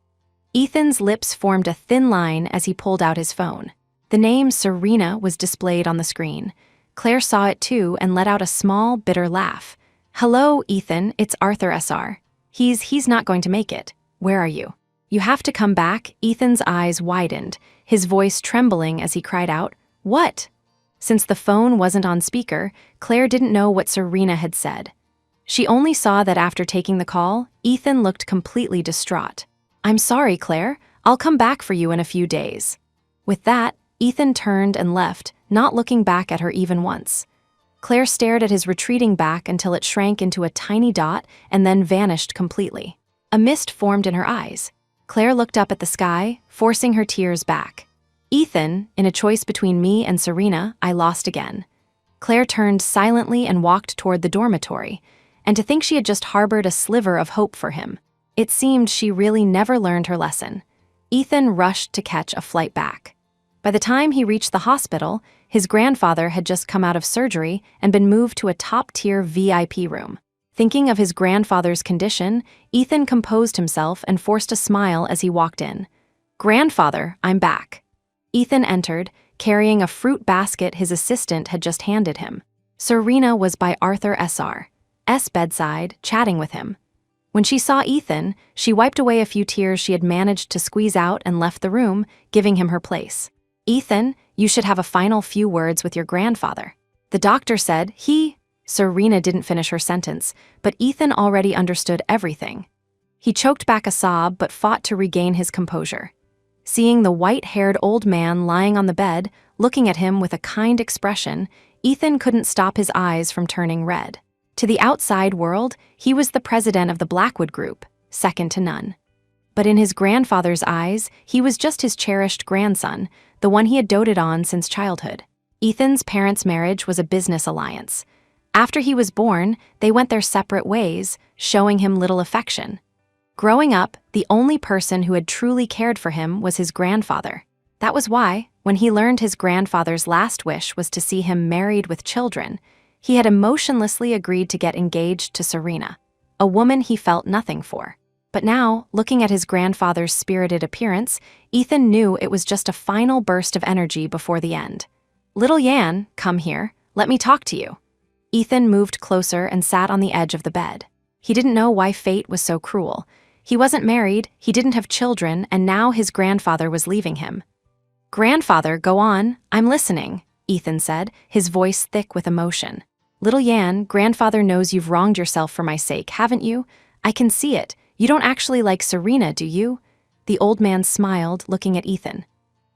Speaker 1: Ethan's lips formed a thin line as he pulled out his phone. The name Serena was displayed on the screen. Claire saw it too and let out a small, bitter laugh. "Hello, Ethan, it's Arthur SR. He's not going to make it. Where are you? You have to come back." Ethan's eyes widened, his voice trembling as he cried out, "What?" Since the phone wasn't on speaker, Claire didn't know what Serena had said. She only saw that after taking the call, Ethan looked completely distraught. "I'm sorry, Claire. I'll come back for you in a few days." With that, Ethan turned and left, not looking back at her even once. Claire stared at his retreating back until it shrank into a tiny dot and then vanished completely. A mist formed in her eyes. Claire looked up at the sky, forcing her tears back. "Ethan, in a choice between me and Serena, I lost again." Claire turned silently and walked toward the dormitory, and to think she had just harbored a sliver of hope for him. It seemed she really never learned her lesson. Ethan rushed to catch a flight back. By the time he reached the hospital, his grandfather had just come out of surgery and been moved to a top-tier VIP room. Thinking of his grandfather's condition, Ethan composed himself and forced a smile as he walked in. "Grandfather, I'm back." Ethan entered, carrying a fruit basket his assistant had just handed him. Serena was by Arthur SR's bedside, chatting with him. When she saw Ethan, she wiped away a few tears she had managed to squeeze out and left the room, giving him her place. "Ethan, you should have a final few words with your grandfather. The doctor said Serena didn't finish her sentence, but Ethan already understood everything. He choked back a sob but fought to regain his composure. Seeing the white-haired old man lying on the bed, looking at him with a kind expression, Ethan couldn't stop his eyes from turning red. To the outside world, he was the president of the Blackwood Group, second to none. But in his grandfather's eyes, he was just his cherished grandson, the one he had doted on since childhood. Ethan's parents' marriage was a business alliance. After he was born, they went their separate ways, showing him little affection. Growing up, the only person who had truly cared for him was his grandfather. That was why, when he learned his grandfather's last wish was to see him married with children, he had emotionlessly agreed to get engaged to Serena, a woman he felt nothing for. But now, looking at his grandfather's spirited appearance, Ethan knew it was just a final burst of energy before the end. "Little Yan, come here, let me talk to you." Ethan moved closer and sat on the edge of the bed. He didn't know why fate was so cruel. He wasn't married, he didn't have children, and now his grandfather was leaving him. "Grandfather, go on, I'm listening," Ethan said, his voice thick with emotion. "Little Yan, grandfather knows you've wronged yourself for my sake, haven't you? I can see it. You don't actually like Serena, do you?" The old man smiled, looking at Ethan.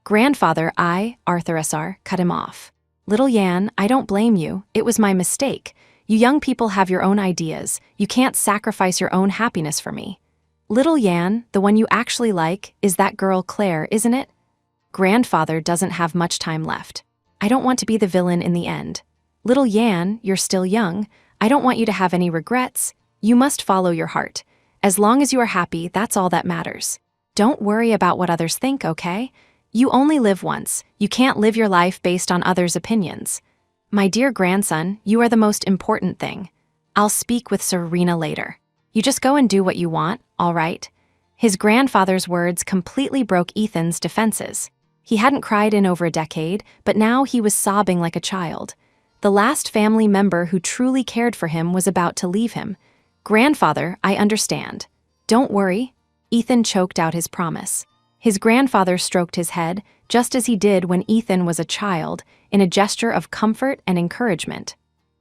Speaker 1: "Grandfather, Arthur S.R., cut him off. Little Yan, I don't blame you. It was my mistake. You young people have your own ideas. You can't sacrifice your own happiness for me. Little Yan, the one you actually like, is that girl Claire, isn't it? Grandfather doesn't have much time left. I don't want to be the villain in the end. Little Yan, you're still young. I don't want you to have any regrets. You must follow your heart. As long as you are happy, that's all that matters. Don't worry about what others think, okay? You only live once. You can't live your life based on others' opinions. My dear grandson, you are the most important thing. I'll speak with Serena later. You just go and do what you want, all right?" His grandfather's words completely broke Ethan's defenses. He hadn't cried in over a decade, but now he was sobbing like a child. The last family member who truly cared for him was about to leave him. "Grandfather, I understand. Don't worry." Ethan choked out his promise. His grandfather stroked his head, just as he did when Ethan was a child, in a gesture of comfort and encouragement.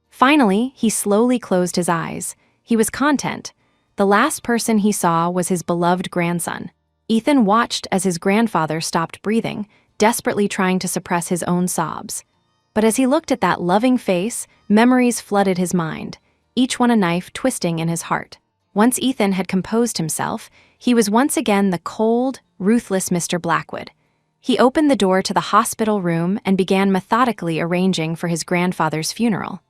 Speaker 1: Finally, he slowly closed his eyes. He was content. The last person he saw was his beloved grandson. Ethan watched as his grandfather stopped breathing, desperately trying to suppress his own sobs. But as he looked at that loving face, memories flooded his mind, each one a knife twisting in his heart. Once Ethan had composed himself, he was once again the cold, ruthless Mr. Blackwood. He opened the door to the hospital room and began methodically arranging for his grandfather's funeral.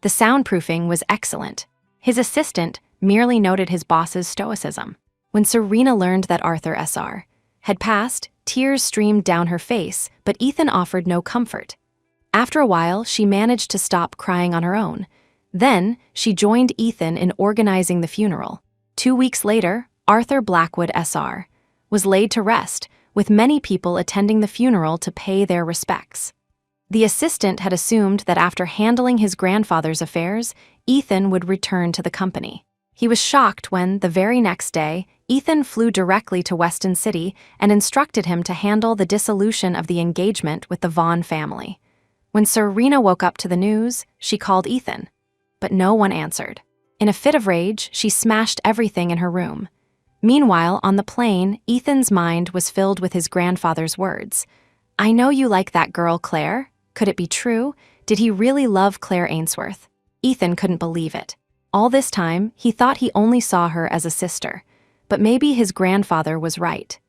Speaker 1: The soundproofing was excellent. His assistant merely noted his boss's stoicism. When Serena learned that Arthur S.R. had passed, tears streamed down her face, but Ethan offered no comfort. After a while, she managed to stop crying on her own. Then, she joined Ethan in organizing the funeral. 2 weeks later, Arthur Blackwood S.R. was laid to rest, with many people attending the funeral to pay their respects. The assistant had assumed that after handling his grandfather's affairs, Ethan would return to the company. He was shocked when, the very next day, Ethan flew directly to Weston City and instructed him to handle the dissolution of the engagement with the Vaughn family. When Serena woke up to the news, she called Ethan, but no one answered. In a fit of rage, she smashed everything in her room. Meanwhile, on the plane, Ethan's mind was filled with his grandfather's words. "I know you like that girl, Claire. Could it be true? Did he really love Claire Ainsworth?" Ethan couldn't believe it. All this time, he thought he only saw her as a sister. But maybe his grandfather was right.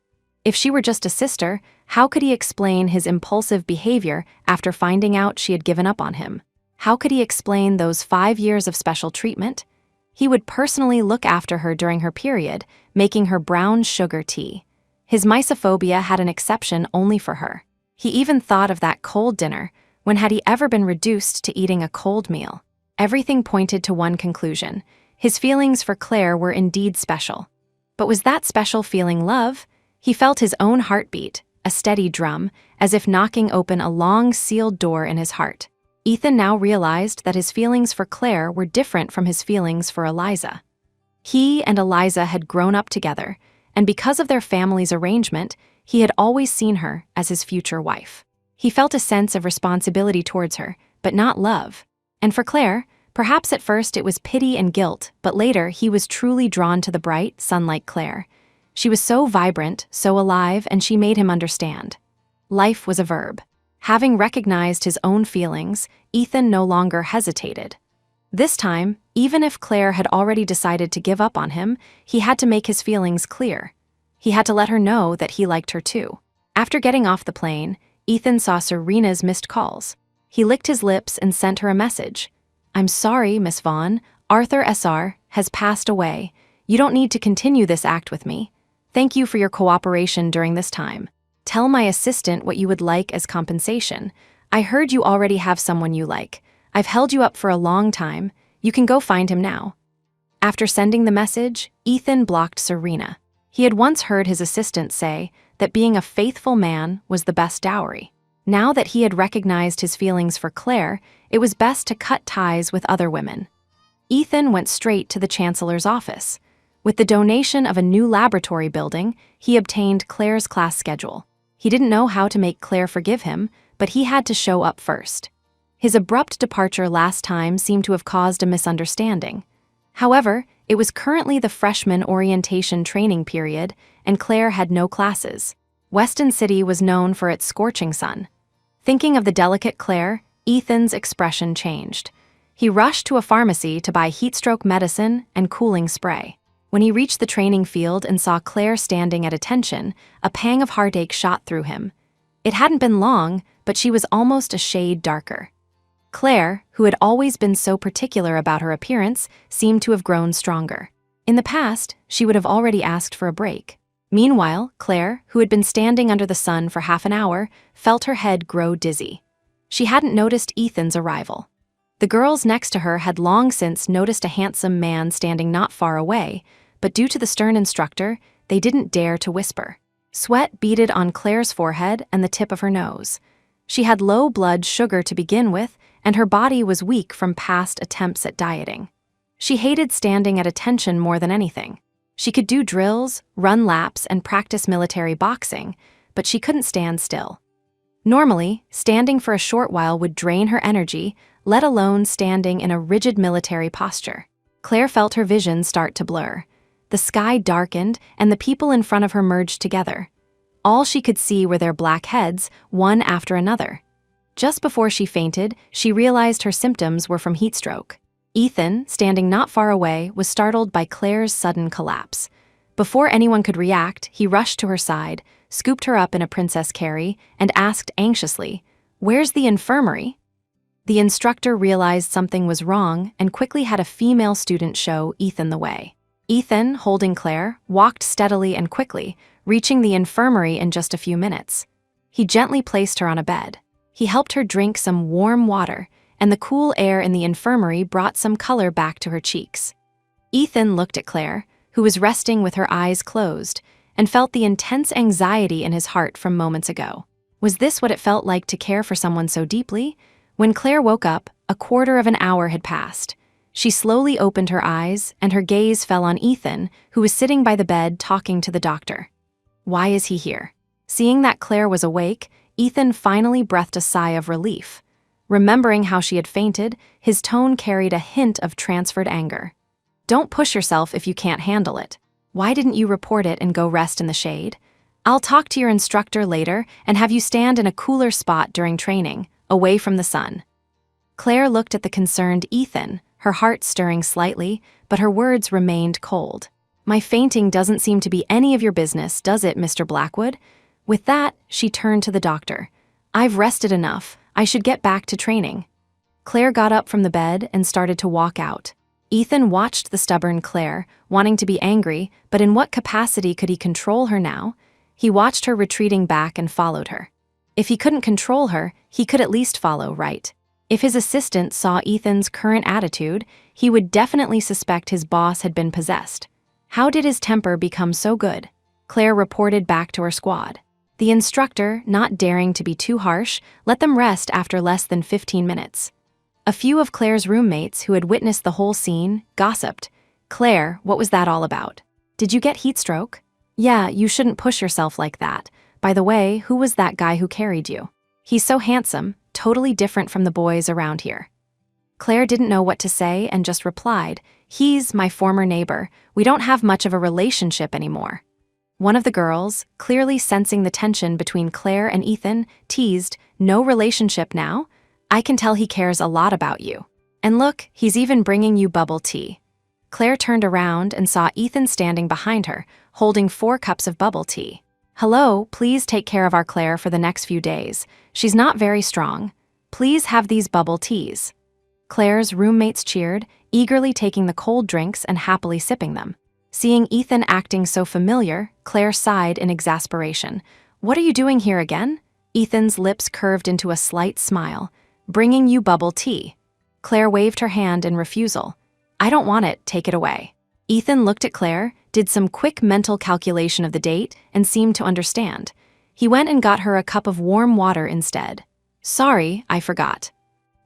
Speaker 1: If she were just a sister, how could he explain his impulsive behavior after finding out she had given up on him? How could he explain those 5 years of special treatment? He would personally look after her during her period, making her brown sugar tea. His misophobia had an exception only for her. He even thought of that cold dinner. When had he ever been reduced to eating a cold meal? Everything pointed to one conclusion. His feelings for Claire were indeed special. But was that special feeling love? He felt his own heartbeat, a steady drum, as if knocking open a long sealed door in his heart. Ethan now realized that his feelings for Claire were different from his feelings for Eliza. He and Eliza had grown up together, and because of their family's arrangement, he had always seen her as his future wife. He felt a sense of responsibility towards her, but not love. And for Claire, perhaps at first it was pity and guilt, but later he was truly drawn to the bright, sun-like Claire. She was so vibrant, so alive, and she made him understand. Life was a verb. Having recognized his own feelings, Ethan no longer hesitated. This time, even if Claire had already decided to give up on him, he had to make his feelings clear. He had to let her know that he liked her too. After getting off the plane, Ethan saw Serena's missed calls. He licked his lips and sent her a message. "I'm sorry, Miss Vaughn. Arthur S.R. has passed away. You don't need to continue this act with me. Thank you for your cooperation during this time. Tell my assistant what you would like as compensation. I heard you already have someone you like. I've held you up for a long time. You can go find him now." After sending the message, Ethan blocked Serena. He had once heard his assistant say that being a faithful man was the best dowry. Now that he had recognized his feelings for Claire, it was best to cut ties with other women. Ethan went straight to the chancellor's office. With the donation of a new laboratory building, he obtained Claire's class schedule. He didn't know how to make Claire forgive him, but he had to show up first. His abrupt departure last time seemed to have caused a misunderstanding. However, it was currently the freshman orientation training period, and Claire had no classes. Weston City was known for its scorching sun. Thinking of the delicate Claire, Ethan's expression changed. He rushed to a pharmacy to buy heatstroke medicine and cooling spray. When he reached the training field and saw Claire standing at attention, a pang of heartache shot through him. It hadn't been long, but she was almost a shade darker. Claire, who had always been so particular about her appearance, seemed to have grown stronger. In the past, she would have already asked for a break. Meanwhile, Claire, who had been standing under the sun for half an hour, felt her head grow dizzy. She hadn't noticed Ethan's arrival. The girls next to her had long since noticed a handsome man standing not far away, but due to the stern instructor, they didn't dare to whisper. Sweat beaded on Claire's forehead and the tip of her nose. She had low blood sugar to begin with, and her body was weak from past attempts at dieting. She hated standing at attention more than anything. She could do drills, run laps, and practice military boxing, but she couldn't stand still. Normally, standing for a short while would drain her energy, let alone standing in a rigid military posture. Claire felt her vision start to blur. The sky darkened, and the people in front of her merged together. All she could see were their black heads, one after another. Just before she fainted, she realized her symptoms were from heat stroke. Ethan, standing not far away, was startled by Claire's sudden collapse. Before anyone could react, he rushed to her side, scooped her up in a Princess Carry, and asked anxiously, "Where's the infirmary?" The instructor realized something was wrong and quickly had a female student show Ethan the way. Ethan, holding Claire, walked steadily and quickly, reaching the infirmary in just a few minutes. He gently placed her on a bed. He helped her drink some warm water, and the cool air in the infirmary brought some color back to her cheeks. Ethan looked at Claire, who was resting with her eyes closed, and felt the intense anxiety in his heart from moments ago. Was this what it felt like to care for someone so deeply? When Claire woke up, a quarter of an hour had passed. She slowly opened her eyes, and her gaze fell on Ethan, who was sitting by the bed talking to the doctor. Why is he here? Seeing that Claire was awake, Ethan finally breathed a sigh of relief. Remembering how she had fainted, his tone carried a hint of transferred anger. "Don't push yourself if you can't handle it. Why didn't you report it and go rest in the shade? I'll talk to your instructor later and have you stand in a cooler spot during training, away from the sun." Claire looked at the concerned Ethan, her heart stirring slightly, but her words remained cold. "My fainting doesn't seem to be any of your business, does it, Mr. Blackwood?" With that, she turned to the doctor. "I've rested enough. I should get back to training." Claire got up from the bed and started to walk out. Ethan watched the stubborn Claire, wanting to be angry, but in what capacity could he control her now? He watched her retreating back and followed her. If he couldn't control her, he could at least follow, right? If his assistant saw Ethan's current attitude, he would definitely suspect his boss had been possessed. How did his temper become so good? Claire reported back to her squad. The instructor, not daring to be too harsh, let them rest after less than 15 minutes. A few of Claire's roommates who had witnessed the whole scene gossiped. "Claire, what was that all about? Did you get heat stroke? Yeah, you shouldn't push yourself like that. By the way, who was that guy who carried you? He's so handsome, totally different from the boys around here." Claire didn't know what to say and just replied, "He's my former neighbor. We don't have much of a relationship anymore." One of the girls, clearly sensing the tension between Claire and Ethan, teased, "No relationship now? I can tell he cares a lot about you. And look, he's even bringing you bubble tea." Claire turned around and saw Ethan standing behind her, holding 4 cups of bubble tea. "Hello, please take care of our Claire for the next few days. She's not very strong. Please have these bubble teas." Claire's roommates cheered, eagerly taking the cold drinks and happily sipping them. Seeing Ethan acting so familiar, Claire sighed in exasperation. "What are you doing here again?" Ethan's lips curved into a slight smile. "Bringing you bubble tea." Claire waved her hand in refusal. "I don't want it, take it away." Ethan looked at Claire, did some quick mental calculation of the date, and seemed to understand. He went and got her a cup of warm water instead. "Sorry, I forgot."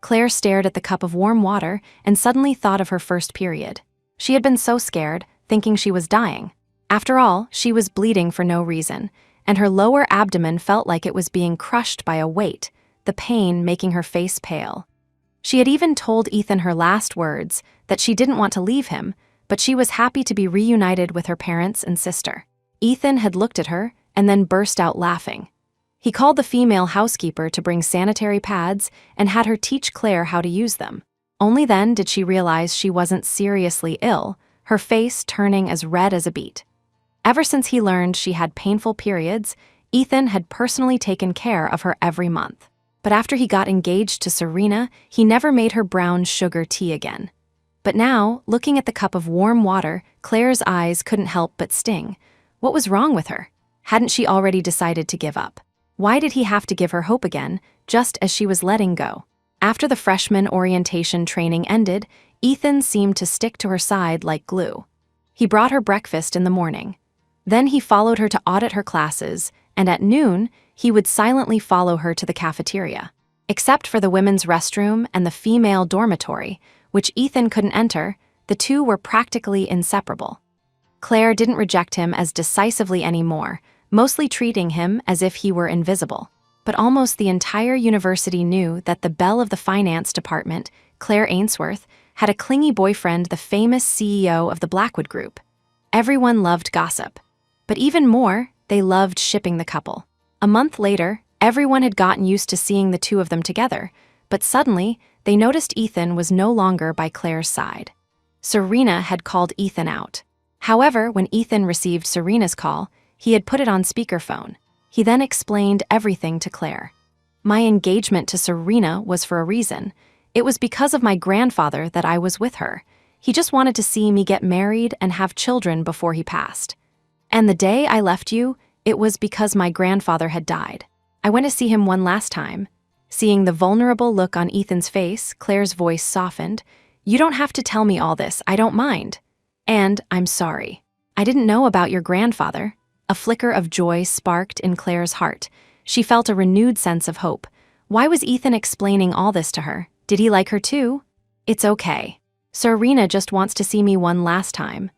Speaker 1: Claire stared at the cup of warm water and suddenly thought of her first period. She had been so scared, thinking she was dying. After all, she was bleeding for no reason, and her lower abdomen felt like it was being crushed by a weight, the pain making her face pale. She had even told Ethan her last words, that she didn't want to leave him, but she was happy to be reunited with her parents and sister. Ethan had looked at her and then burst out laughing. He called the female housekeeper to bring sanitary pads and had her teach Claire how to use them. Only then did she realize she wasn't seriously ill, her face turning as red as a beet. Ever since he learned she had painful periods, Ethan had personally taken care of her every month. But after he got engaged to Serena, he never made her brown sugar tea again. But now, looking at the cup of warm water, Claire's eyes couldn't help but sting. What was wrong with her? Hadn't she already decided to give up? Why did he have to give her hope again, just as she was letting go? After the freshman orientation training ended, Ethan seemed to stick to her side like glue. He brought her breakfast in the morning. Then he followed her to audit her classes, and at noon, he would silently follow her to the cafeteria. Except for the women's restroom and the female dormitory, which Ethan couldn't enter, the two were practically inseparable. Claire didn't reject him as decisively anymore, mostly treating him as if he were invisible. But almost the entire university knew that the belle of the finance department, Claire Ainsworth, had a clingy boyfriend, the famous CEO of the Blackwood Group. Everyone loved gossip. But even more, they loved shipping the couple. A month later, everyone had gotten used to seeing the two of them together, but suddenly, they noticed Ethan was no longer by Claire's side. Serena had called Ethan out. However, when Ethan received Serena's call, he had put it on speakerphone. He then explained everything to Claire. "My engagement to Serena was for a reason. It was because of my grandfather that I was with her. He just wanted to see me get married and have children before he passed. And the day I left you, it was because my grandfather had died. I went to see him one last time." Seeing the vulnerable look on Ethan's face, Claire's voice softened. "You don't have to tell me all this, I don't mind. And I'm sorry. I didn't know about your grandfather." A flicker of joy sparked in Claire's heart. She felt a renewed sense of hope. Why was Ethan explaining all this to her? Did he like her too? "It's okay. Serena just wants to see me one last time.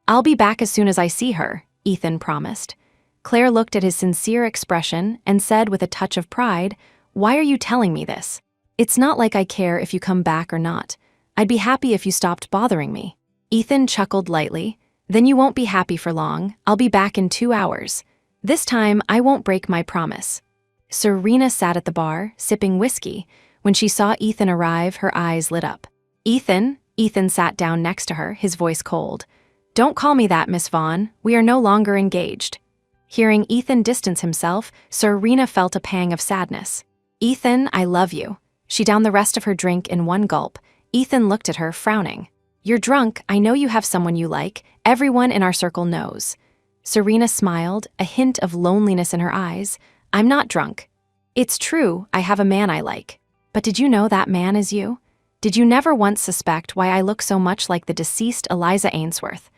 Speaker 1: I'll be back as soon as I see her," Ethan promised. Claire looked at his sincere expression and said with a touch of pride, "Why are you telling me this? It's not like I care if you come back or not. I'd be happy if you stopped bothering me." Ethan chuckled lightly. "Then you won't be happy for long. I'll be back in 2 hours. This time, I won't break my promise." Serena sat at the bar, sipping whiskey. When she saw Ethan arrive, her eyes lit up. "Ethan?" Ethan sat down next to her, his voice cold. "Don't call me that, Miss Vaughn. We are no longer engaged." Hearing Ethan distance himself, Serena felt a pang of sadness. "Ethan, I love you." She downed the rest of her drink in one gulp. Ethan looked at her, frowning. "You're drunk. I know you have someone you like. Everyone in our circle knows." Serena smiled, a hint of loneliness in her eyes. "I'm not drunk. It's true, I have a man I like. But did you know that man is you? Did you never once suspect why I look so much like the deceased Eliza Ainsworth?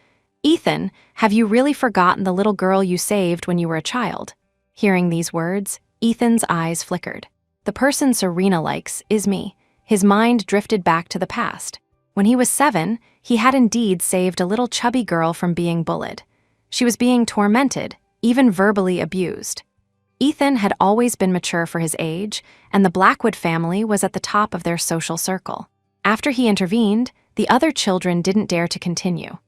Speaker 1: Ethan, have you really forgotten the little girl you saved when you were a child?" Hearing these words, Ethan's eyes flickered. The person Serena likes is me. His mind drifted back to the past. When he was 7, he had indeed saved a little chubby girl from being bullied. She was being tormented, even verbally abused. Ethan had always been mature for his age, and the Blackwood family was at the top of their social circle. After he intervened, the other children didn't dare to continue.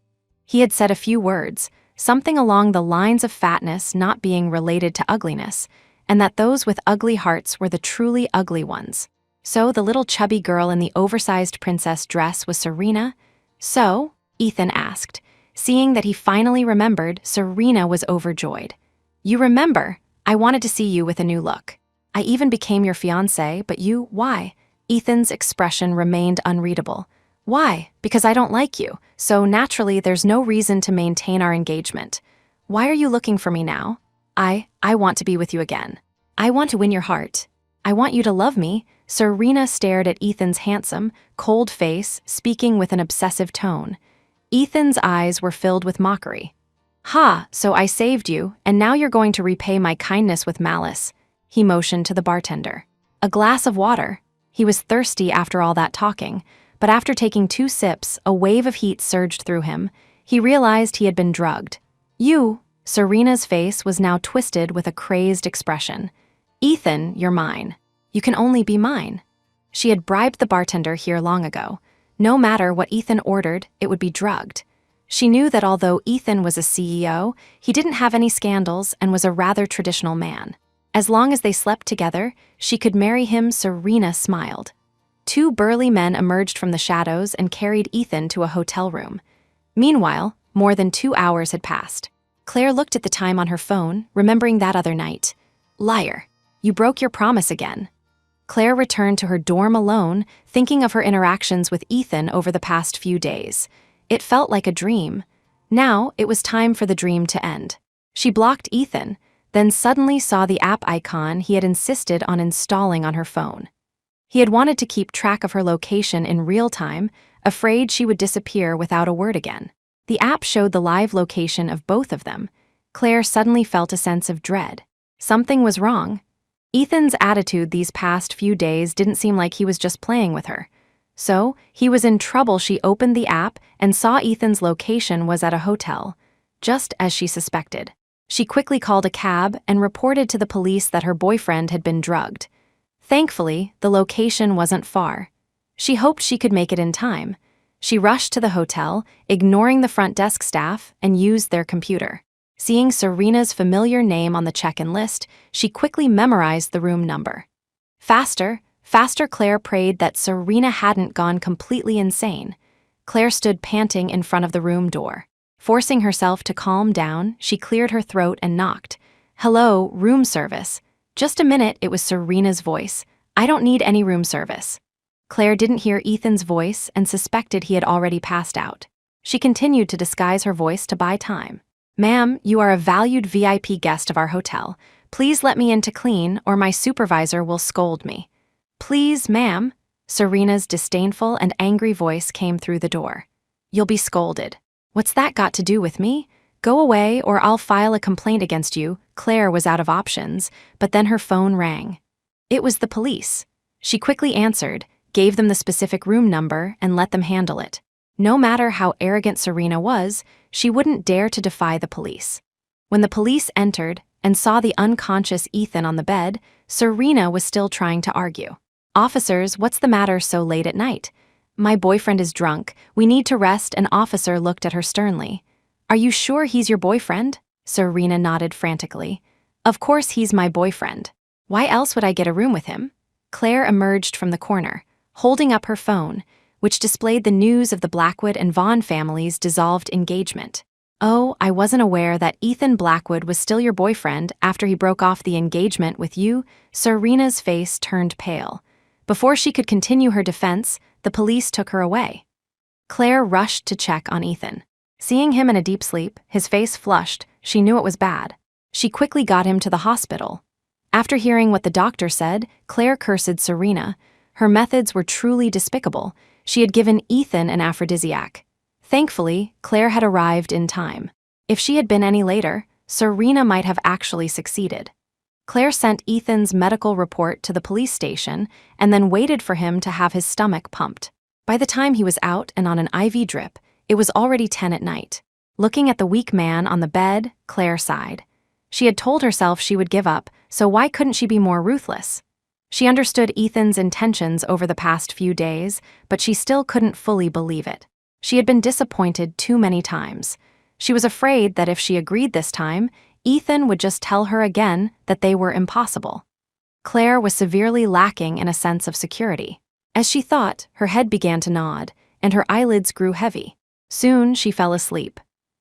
Speaker 1: He had said a few words, something along the lines of fatness not being related to ugliness, and that those with ugly hearts were the truly ugly ones. So the little chubby girl in the oversized princess dress was Serena? "So?" Ethan asked. Seeing that he finally remembered, Serena was overjoyed. "You remember? I wanted to see you with a new look. I even became your fiancé, but you, why? Ethan's expression remained unreadable. Why? Because I don't like you, so naturally there's no reason to maintain our engagement. Why are you looking for me now? I want to be with you again. I want to win your heart. I want you to love me. Serena stared at Ethan's handsome, cold face, speaking with an obsessive tone. Ethan's eyes were filled with mockery. Ha, so I saved you, and now you're going to repay my kindness with malice. He motioned to the bartender. A glass of water. He was thirsty after all that talking, but after taking 2 sips, a wave of heat surged through him. He realized he had been drugged. You, Serena's face was now twisted with a crazed expression. Ethan, you're mine. You can only be mine. She had bribed the bartender here long ago. No matter what Ethan ordered, it would be drugged. She knew that although Ethan was a CEO, he didn't have any scandals and was a rather traditional man. As long as they slept together, she could marry him. Serena smiled. 2 burly men emerged from the shadows and carried Ethan to a hotel room. Meanwhile, more than 2 hours had passed. Claire looked at the time on her phone, remembering that other night. Liar. You broke your promise again. Claire returned to her dorm alone, thinking of her interactions with Ethan over the past few days. It felt like a dream. Now, it was time for the dream to end. She blocked Ethan, then suddenly saw the app icon he had insisted on installing on her phone. He had wanted to keep track of her location in real time, afraid she would disappear without a word again. The app showed the live location of both of them. Claire suddenly felt a sense of dread. Something was wrong. Ethan's attitude these past few days didn't seem like he was just playing with her. So, he was in trouble. She opened the app and saw Ethan's location was at a hotel, just as she suspected. She quickly called a cab and reported to the police that her boyfriend had been drugged. Thankfully, the location wasn't far. She hoped she could make it in time. She rushed to the hotel, ignoring the front desk staff, and used their computer. Seeing Serena's familiar name on the check-in list, she quickly memorized the room number. Faster, faster, Claire prayed that Serena hadn't gone completely insane. Claire stood panting in front of the room door. Forcing herself to calm down, she cleared her throat and knocked. Hello, room service. Just a minute, it was Serena's voice. I don't need any room service. Claire didn't hear Ethan's voice and suspected he had already passed out. She continued to disguise her voice to buy time. Ma'am, you are a valued VIP guest of our hotel. Please let me in to clean or my supervisor will scold me. Please, ma'am. Serena's disdainful and angry voice came through the door. You'll be scolded. What's that got to do with me? Go away or I'll file a complaint against you. Claire was out of options, but then her phone rang. It was the police. She quickly answered, gave them the specific room number, and let them handle it. No matter how arrogant Serena was, she wouldn't dare to defy the police. When the police entered and saw the unconscious Ethan on the bed, Serena was still trying to argue. Officers, what's the matter so late at night? My boyfriend is drunk. We need to rest. An officer looked at her sternly. Are you sure he's your boyfriend? Serena nodded frantically. Of course he's my boyfriend. Why else would I get a room with him? Claire emerged from the corner, holding up her phone, which displayed the news of the Blackwood and Vaughn families' dissolved engagement. Oh, I wasn't aware that Ethan Blackwood was still your boyfriend after he broke off the engagement with you. Serena's face turned pale. Before she could continue her defense, the police took her away. Claire rushed to check on Ethan. Seeing him in a deep sleep, his face flushed, she knew it was bad. She quickly got him to the hospital. After hearing what the doctor said, Claire cursed Serena. Her methods were truly despicable. She had given Ethan an aphrodisiac. Thankfully, Claire had arrived in time. If she had been any later, Serena might have actually succeeded. Claire sent Ethan's medical report to the police station and then waited for him to have his stomach pumped. By the time he was out and on an IV drip, it was already 10 at night. Looking at the weak man on the bed, Claire sighed. She had told herself she would give up, so why couldn't she be more ruthless? She understood Ethan's intentions over the past few days, but she still couldn't fully believe it. She had been disappointed too many times. She was afraid that if she agreed this time, Ethan would just tell her again that they were impossible. Claire was severely lacking in a sense of security. As she thought, her head began to nod, and her eyelids grew heavy. Soon she fell asleep.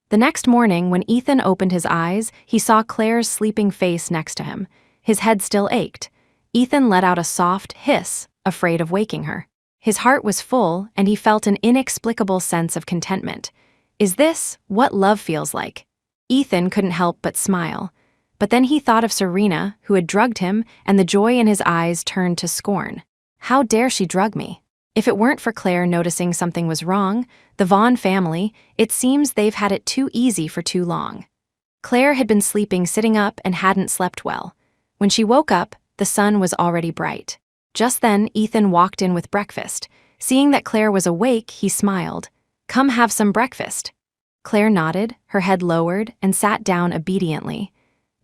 Speaker 1: The next morning, when Ethan opened his eyes, he saw Claire's sleeping face next to him. His head still ached. Ethan let out a soft hiss, afraid of waking her. His heart was full, and he felt an inexplicable sense of contentment. Is this what love feels like? Ethan couldn't help but smile. But then he thought of Serena, who had drugged him, and the joy in his eyes turned to scorn. How dare she drug me? If it weren't for Claire noticing something was wrong, the Vaughn family, it seems they've had it too easy for too long. Claire had been sleeping sitting up and hadn't slept well. When she woke up, the sun was already bright. Just then, Ethan walked in with breakfast. Seeing that Claire was awake, he smiled. "Come have some breakfast." Claire nodded, her head lowered, and sat down obediently.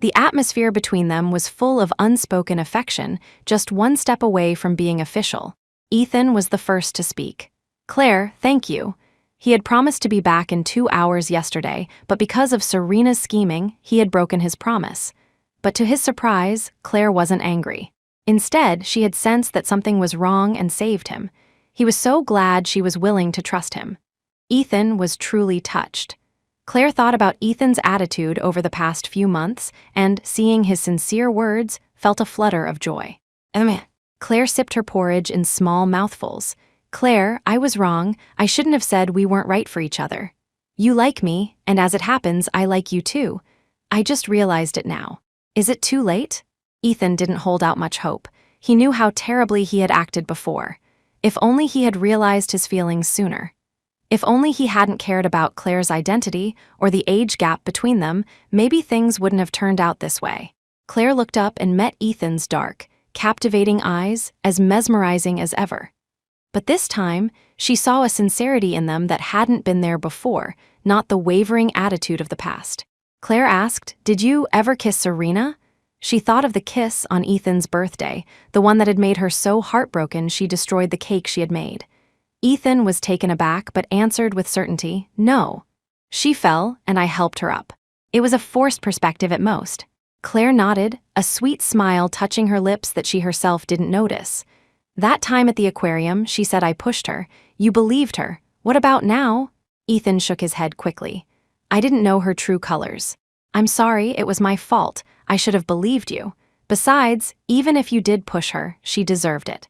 Speaker 1: The atmosphere between them was full of unspoken affection, just one step away from being official. Ethan was the first to speak. "Claire, thank you." He had promised to be back in 2 hours yesterday, but because of Serena's scheming, he had broken his promise. But to his surprise, Claire wasn't angry. Instead, she had sensed that something was wrong and saved him. He was so glad she was willing to trust him. Ethan was truly touched. Claire thought about Ethan's attitude over the past few months and, seeing his sincere words, felt a flutter of joy. Claire sipped her porridge in small mouthfuls. "Claire, I was wrong. I shouldn't have said we weren't right for each other. You like me, and as it happens, I like you too. I just realized it now. Is it too late?" Ethan didn't hold out much hope. He knew how terribly he had acted before. If only he had realized his feelings sooner. If only he hadn't cared about Claire's identity or the age gap between them, maybe things wouldn't have turned out this way. Claire looked up and met Ethan's dark, captivating eyes, as mesmerizing as ever. But this time, she saw a sincerity in them that hadn't been there before, not the wavering attitude of the past. Claire asked, "Did you ever kiss Serena?" She thought of the kiss on Ethan's birthday, the one that had made her so heartbroken she destroyed the cake she had made. Ethan was taken aback but answered with certainty, "No." She fell, and I helped her up. It was a forced perspective at most. Claire nodded, a sweet smile touching her lips that she herself didn't notice. "That time at the aquarium, she said I pushed her. You believed her. What about now?" Ethan shook his head quickly. "I didn't know her true colors. I'm sorry, it was my fault. I should have believed you. Besides, even if you did push her, she deserved it."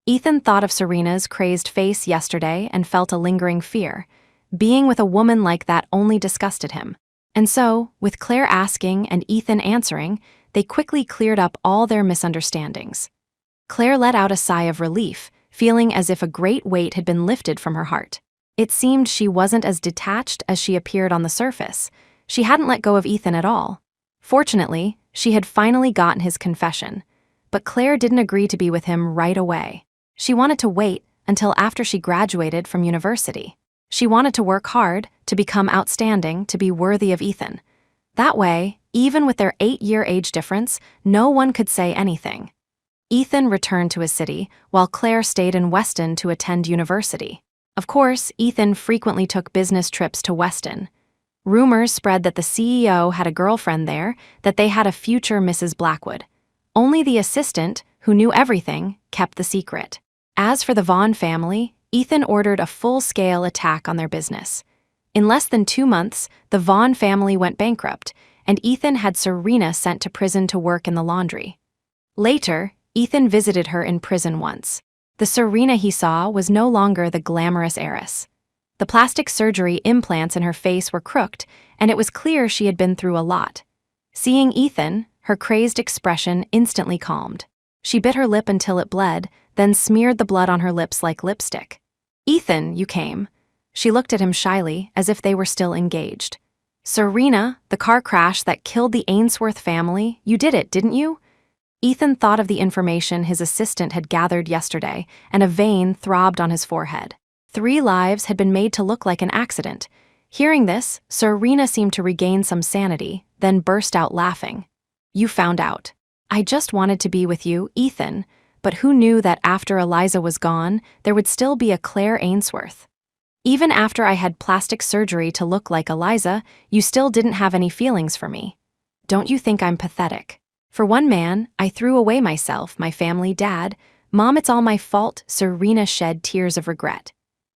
Speaker 1: Ethan thought of Serena's crazed face yesterday and felt a lingering fear. Being with a woman like that only disgusted him. And so, with Claire asking and Ethan answering, they quickly cleared up all their misunderstandings. Claire let out a sigh of relief, feeling as if a great weight had been lifted from her heart. It seemed she wasn't as detached as she appeared on the surface. She hadn't let go of Ethan at all. Fortunately, she had finally gotten his confession. But Claire didn't agree to be with him right away. She wanted to wait until after she graduated from university. She wanted to work hard, to become outstanding, to be worthy of Ethan. That way, even with their 8-year age difference, no one could say anything. Ethan returned to his city, while Claire stayed in Weston to attend university. Of course, Ethan frequently took business trips to Weston. Rumors spread that the CEO had a girlfriend there, that they had a future Mrs. Blackwood. Only the assistant, who knew everything, kept the secret. As for the Vaughn family, Ethan ordered a full-scale attack on their business. In less than 2 months, the Vaughn family went bankrupt, and Ethan had Serena sent to prison to work in the laundry. Later, Ethan visited her in prison once. The Serena he saw was no longer the glamorous heiress. The plastic surgery implants in her face were crooked, and it was clear she had been through a lot. Seeing Ethan, her crazed expression instantly calmed. She bit her lip until it bled, then smeared the blood on her lips like lipstick. "Ethan, you came." She looked at him shyly, as if they were still engaged. "Serena, the car crash that killed the Ainsworth family, you did it, didn't you?" Ethan thought of the information his assistant had gathered yesterday, and a vein throbbed on his forehead. 3 lives had been made to look like an accident. Hearing this, Serena seemed to regain some sanity, then burst out laughing. "You found out. I just wanted to be with you, Ethan, but who knew that after Eliza was gone, there would still be a Claire Ainsworth? Even after I had plastic surgery to look like Eliza, you still didn't have any feelings for me. Don't you think I'm pathetic? For one man, I threw away myself, my family, Dad. Mom, it's all my fault." Serena shed tears of regret.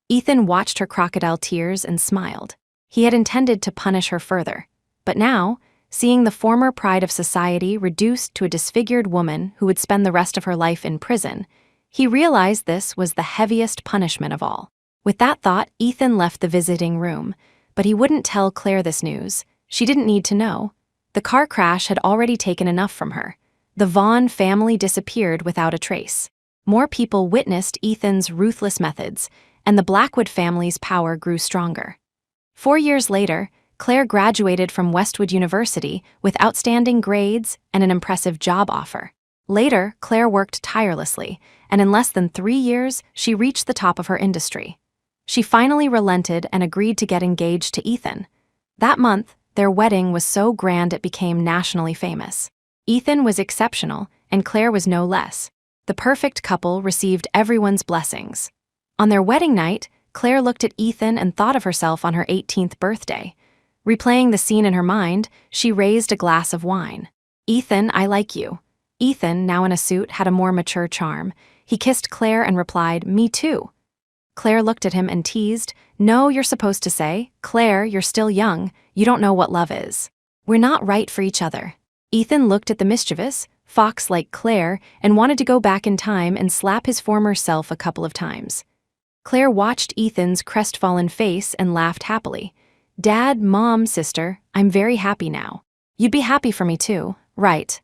Speaker 1: Ethan watched her crocodile tears and smiled. He had intended to punish her further. But now, seeing the former pride of society reduced to a disfigured woman who would spend the rest of her life in prison, He realized this was the heaviest punishment of all. With that thought, Ethan left the visiting room, but he wouldn't tell Claire this news. She didn't need to know. The car crash had already taken enough from her. The Vaughn family disappeared without a trace. More people witnessed Ethan's ruthless methods, and the Blackwood family's power grew stronger. 4 years later, Claire graduated from Westwood University with outstanding grades and an impressive job offer. Later, Claire worked tirelessly, and in less than 3 years, she reached the top of her industry. She finally relented and agreed to get engaged to Ethan. That month, their wedding was so grand it became nationally famous. Ethan was exceptional, and Claire was no less. The perfect couple received everyone's blessings. On their wedding night, Claire looked at Ethan and thought of herself on her 18th birthday. Replaying the scene in her mind, she raised a glass of wine. "Ethan, I like you." Ethan, now in a suit, had a more mature charm. He kissed Claire and replied, "Me too." Claire looked at him and teased, "No, you're supposed to say, Claire, you're still young. You don't know what love is. We're not right for each other." Ethan looked at the mischievous, fox-like Claire and wanted to go back in time and slap his former self a couple of times. Claire watched Ethan's crestfallen face and laughed happily. "Dad, Mom, sister, I'm very happy now. You'd be happy for me too, right?"